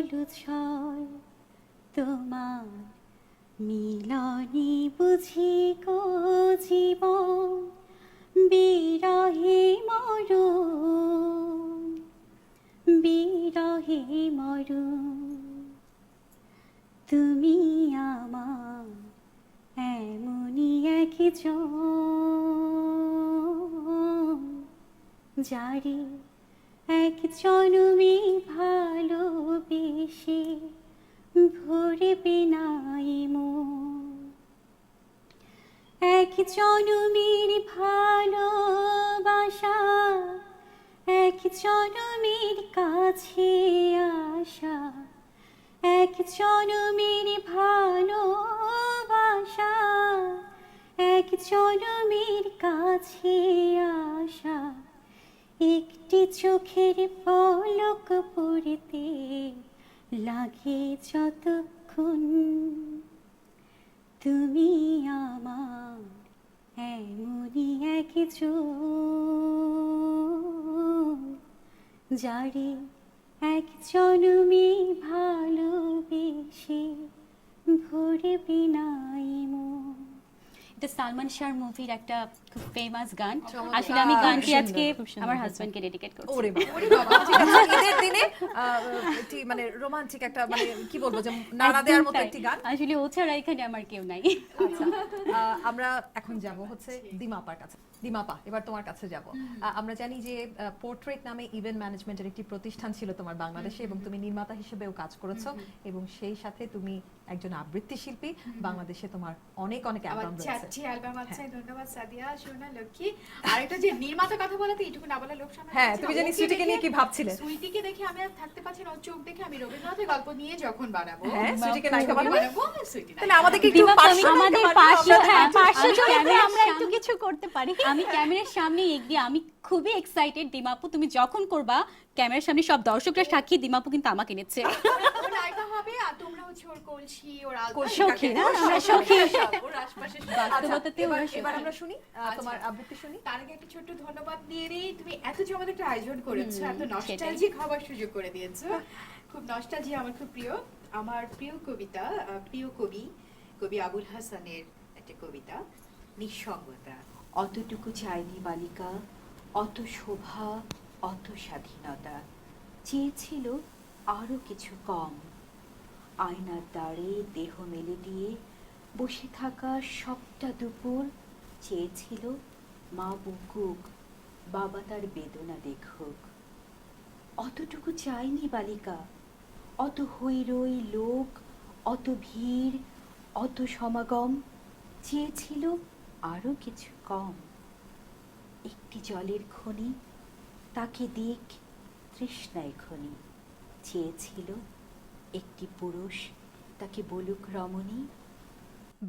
হলুদ ছয় তোমার মিলনে বুঝি গো জীবন বিরহে মরণ বিরহে মরণ তুমি আমার এমনই একজন যারে এক জনমে ভালোবেসে ভরবে নাই মন এক জনমের ভালোবাসা এক জনমের কাছে আসা এক জনমের ভালোবাসা এক জনমের কাছে আসা একটি চোখের পলক পড়তে লাগে যতক্ষণ তুমি আমার এমনই একজন যারে এক জনমে ভালোবেসে ভরবে নাই মন। এটা সালমান শাহর মুভির একটা খুব ফেমাস গান। আসলে আমি গানটি আজকে আমার হাজবেন্ডকে ডেডিকেট করছি। ওরে বাবা ঠিক আছে, ঈদের দিনে একটি মানে রোমান্টিক একটা মানে কি বলবো যে নাড়া দেওয়ার মতো একটি গান। আসলে ও ছাড়া এখানে আমার কেউ নাই। আচ্ছা, আমরা এখন যাব হচ্ছে দিমাপার কাছে। দিমাপা, এবার তোমার কাছে যাব। আমরা জানি যে পোর্ট্রেট নামে ইভেন্ট ম্যানেজমেন্টের একটি প্রতিষ্ঠান ছিল তোমার বাংলাদেশে এবং তুমি নির্মাতা হিসেবেও কাজ করেছো এবং সেই সাথে তুমি একজন আবৃত্তি শিল্পী। বাংলাদেশে তোমার অনেক অনেক আমার অ্যালবাম রয়েছে। চারটি অ্যালবাম আছে। ধন্যবাদ সাদিয়া, সোনা, লক্ষ্মী। আর একটা যে নির্মাতা কথা বলাতে এইটুকু না বলা লোক সামনে। হ্যাঁ, তুমি জানি সুইটিকে নিয়ে কি ভাবছিলে? সুইটিকে দেখে আমি আর থাকতে পারছি না, ওর চোখ দেখে আমি রবীন্দ্রনাথের গল্প নিয়ে যখন বানাবো, হ্যাঁ, সুইটিকে নায়িকা বানাবো। সুইটি তাহলে আমাদেরকে একটু দিমাপা, পার্শ্ব আমাদের নায়িকা পার্শ্ব, বানাও। হ্যাঁ, পার্শ্ব আচ্ছা, চরিত্রে আমি- আমরা একটু কিছু করতে পারি। আমি ক্যামেরার সামনে এগিয়ে আমি খুবই এক্সাইটেড। দিমাপু তুমি যখন করবা ক্যামেরার সামনে সব দর্শকরা সাক্ষী, দিমাপু কিন্তু আমাকে নিচ্ছে। ও নায়িকা হবে আর তোমরা হচ্ছে ওর কলসি, ওর আলতা। সখী না, আমরা সখী। ওর আশপাশে বাস্তবতাতেও ওরা সখী। এবার আমরা শুনি তোমার আবৃত্তি শুনি। তার আগে একটা ছোট্ট ধন্যবাদ নিয়ে নেই। তুমি এত চমৎকার একটা আয়োজন করেছো, এত নস্টালজিক হবার সুযোগ করে দিয়েছো। খুব নস্টালজি আমার খুব প্রিয়। আমার প্রিয় কবিতা, প্রিয় কবি আবুল হাসানের একটা কবিতা, নিঃসঙ্গতা। অতটুকু চাইনি বালিকা, অত শোভা, অত স্বাধীনতা, চেয়েছিল আরো কিছু কম। আয়নার দ্বারে দেহ মেলে দিয়ে বসে থাকা সবটা দুপুর চেয়েছিল মা বুকুক, বাবা তার বেদনা দেখুক। অতটুকু চাইনি বালিকা, অত হৈরৈ লোক, অত ভিড়, অত সমাগম, চেয়েছিল আরো কিছু কম। একটি জলের খনি, তাকে দিক তৃষ্ণায় খনি, চেয়েছিল একটি পুরুষ, তাকে বলুক রমণী।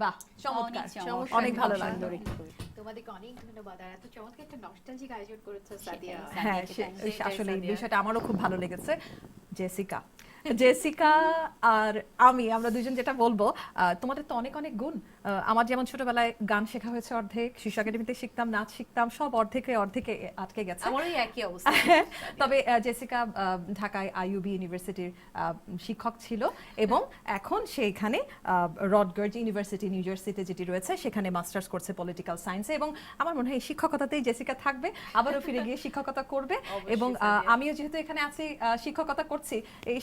বাহ, চমৎকার, চমৎকার। অনেক ভালো লাগলো। তোমাদেরকে অনেক ধন্যবাদ। আর এত চমৎকার একটা নস্টালজিক আয়োজন করেছো সাদিয়া। হ্যাঁ, Thank you. আসলে এই বিষয়টা আমারও খুব ভালো লেগেছে। জেসিকা আর আমরা দুজন যেটা বলবো, তোমাদের তো অনেক অনেক গুণ। আমার যেমন ছোটবেলায় গান শেখা হয়েছে অর্ধেক, শিশু একাডেমিতে শিখতাম, নাচ শিখতাম, সব অর্ধেকে আটকে গেছে। আমারও একই অবস্থা। তবে জেসিকা ঢাকায় আইইউবি ইউনিভার্সিটির শিক্ষক ছিল এবং এখন সে এখানে রডগার্জ ইউনিভার্সিটি নিউ জার্সিতে যেটি রয়েছে সেখানে মাস্টার্স করছে পলিটিক্যাল সায়েন্সে এবং আমার মনে হয় এই শিক্ষকতাতেই জেসিকা থাকবে, আবারও ফিরে গিয়ে শিক্ষকতা করবে। এবং আমিও যেহেতু এখানে আছি শিক্ষকতা করছি, এই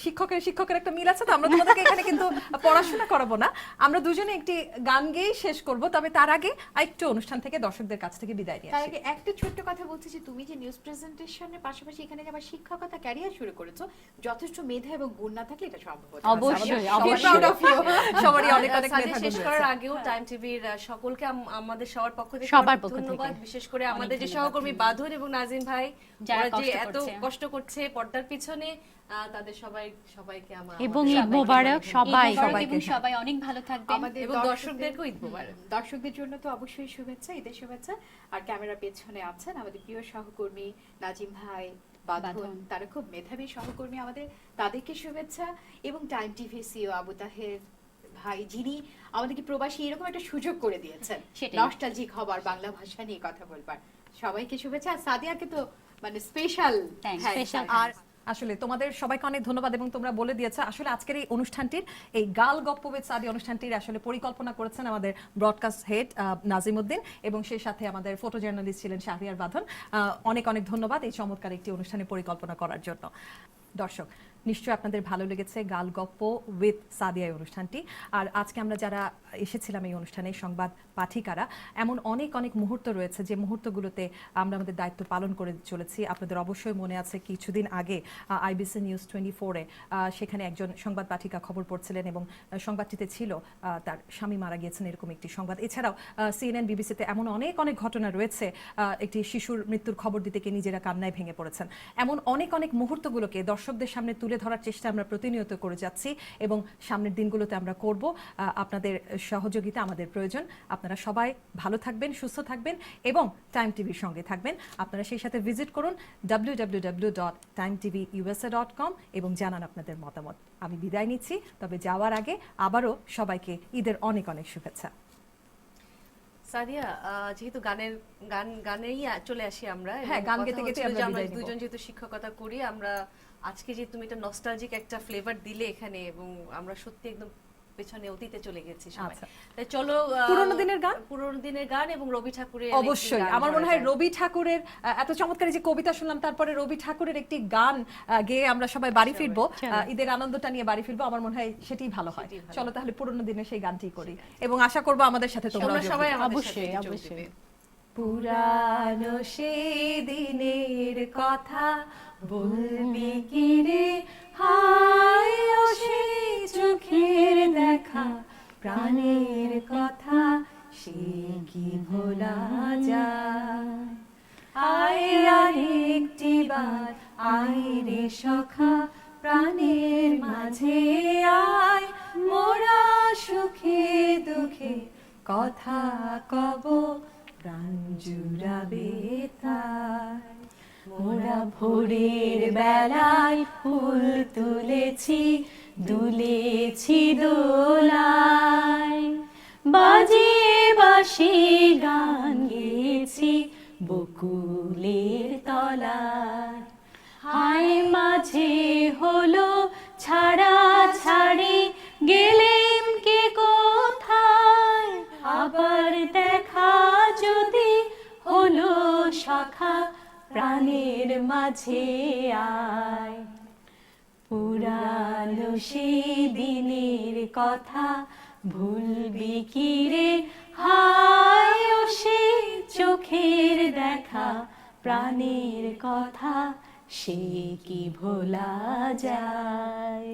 শিক্ষকের একটা মিল আছে। তো আমরা তোমাদেরকে এখানে কিন্তু পড়াশোনা করাবো না, আমরা দুজনে একটি গান গেয়েই শেষ করব। তবে তার আগে একটু অনুষ্ঠান থেকে দর্শকদের কাছ থেকে বিদায় নিয়ে তার আসি। আগে একটা ছোট্ট কথা বলছি যে তুমি যে নিউজ প্রেজেন্টেশনের পাশাপাশি এখানে যে আবার শিক্ষকতা ক্যারিয়ার শুরু করেছো, যথেষ্ট মেধা এবং গুণ না থাকলে এটা সম্ভব হতো না। অবশ্যই, আমাদের অবশ্যই। proud of you। সবারই অনেক অনেক সাদিয়া মেধা শেষ গুণ করার রয়েছে। আগেও টাইম টিভির সকলকে আমাদের সবার পক্ষ থেকে সবার অনেক পক্ষ থেকে। ধন্যবাদ, বিশেষ করে অনেক আমাদের যে ধন্যবাদ। সহকর্মী বাঁধন এবং নাজিম ভাই, যারা ওরা যে কষ্ট এত করছে। কষ্ট করছে পর্দার পিছনে, তাদের সবাইকে আমার এবং আমাদের ঈদ সবাইকে মোবারক অনেক সবাই ঈদ মোবারক সবাইকে, এবং হ্যাঁ। সবাই অনেক ভালো থাকবেন। আমাদের এবং দর্শকদেরকেও ঈদ মোবারক। দর্শকদের জন্য তো অবশ্যই শুভেচ্ছা, ঈদের শুভেচ্ছা। আর ক্যামেরার পেছনে আছেন আমাদের প্রিয় সহকর্মী নাজিম ভাই, বাঁধন, বাঁধন। তারা খুব মেধাবী সহকর্মী আমাদের, তাদেরকে শুভেচ্ছা। এবং Time TV CEO Abu Taher ভাই, যিনি আমাদেরকে প্রবাসী এরকম একটা সুযোগ করে দিয়েছেন সেটাই। নস্টালজিক হবার, বাংলা ভাষা নিয়ে কথা বলবার। সবাইকে শুভেচ্ছা। আর সাদিয়াকে তো মানে স্পেশাল Thanks, special আর আসলে তোমাদের সবাইকে অনেক ধন্যবাদ এবং তোমরা বলে দিয়েছো আসলে আজকের এই অনুষ্ঠানটির এই গাল গপ্প উইথ সাদিয়া অনুষ্ঠানটির আসলে পরিকল্পনা করেছেন আমাদের ব্রডকাস্ট হেড নাজিমউদ্দিন এবং সেই সাথে আমাদের ফটো জার্নালিস্ট ছিলেন শাহরিয়ার বাঁধন। অনেক অনেক ধন্যবাদ এই চমৎকার একটি অনুষ্ঠানে পরিকল্পনা করার জন্য। দর্শক, নিশ্চয়ই আপনাদের ভালো লেগেছে গাল গপ্প উইথ সাদিয়া এই অনুষ্ঠানটি। আর আজকে আমরা যারা এসেছিলাম এই অনুষ্ঠানে সংবাদ পাঠিকারা, এমন অনেক অনেক মুহূর্ত রয়েছে যে মুহূর্তগুলোতে আমরা আমাদের দায়িত্ব পালন করে চলেছি। আপনাদের অবশ্যই মনে আছে কিছুদিন আগে IBC নিউজ 24-এ সেখানে একজন সংবাদ পাঠিকা খবর পড়ছিলেন এবং সংবাদটিতে ছিল তার স্বামী মারা গিয়েছেন এরকম একটি সংবাদ। এছাড়াও CNN BBC-তে এমন অনেক অনেক ঘটনা রয়েছে, একটি শিশুর মৃত্যুর খবর দিতে গিয়ে নিজেরা কান্নায় ভেঙে পড়েছেন। এমন অনেক অনেক মুহূর্তগুলোকে দর্শকদের সামনে তুলে ধরার চেষ্টা আমরা প্রতিনিয়ত করে যাচ্ছি এবং সামনের দিনগুলোতে আমরা করব। আপনাদের সহযোগিতা আমাদের প্রয়োজন। আপনারা সবাই ভালো থাকবেন, সুস্থ থাকবেন এবং টাইম টিভির সঙ্গে থাকবেন। আপনারা সেই সাথে ভিজিট করুন www.timetvUSA.com এবং জানান আপনাদের মতামত। আমি বিদায় নিচ্ছি, তবে যাওয়ার আগে আবারও সবাইকে ঈদের অনেক অনেক শুভেচ্ছা। সাদিয়া, যেহেতু গানেই চলে আসি আমরা। হ্যাঁ, গান গেতে গেতে আমরা আমরা বিদায় নিব। দুজন যেহেতু শিক্ষকতা করি, আমরা আজকে যে তুমি একটা নস্টালজিক একটা ফ্লেভার দিলে এখানে, এবং আমরা সত্যি একদম পেছনে অতীতে চলে গেছি সবাই। আচ্ছা। তাই চলো পুরোনো দিনের গান এবং রবি ঠাকুরের অবশ্যই আমার মনে হয় রবি ঠাকুরের এত চমৎকার যে কবিতা শুনলাম, তারপরে রবি ঠাকুরের একটি গান গেয়ে আমরা সবাই বাড়ি ফিরবো, ঈদের আনন্দটা নিয়ে বাড়ি ফিরবো। আমার মনে হয় সেটাই ভালো হয়। চলো তাহলে পুরোনো দিনের সেই গানটি করি এবং আশা করবো আমাদের সাথে তোমরা সবাই অবশ্যই অবশ্যই। পুরানো সেই দিনের কথা বলবি কি রে, হায় ও সেই চোখের দেখা, প্রাণের কথা সে কি ভোলা যায়। আয় আরেকটি বার আয় রে সখা, প্রাণের মাঝে আয়, মোরা সুখে দুঃখে কথা কব, প্রাণ জুড়াবে তাই। মোরা ভোরের বেলায় ফুল তুলেছি, দুলেছি দোলায়, বাজিয়ে বাঁশি গান গেয়েছি বকুলের তলায়। হায় মাঝে হলো ছাড়া ছাড়ি, গেলেম কে কোথায়, আবার দেখা যদি হলো সখা, প্রাণের মাঝে আয়। পুরানো সেই দিনের কথা ভুলবি কি রে, হায় ও সেই চোখের দেখা, প্রাণের কথা সে কি ভোলা যায়।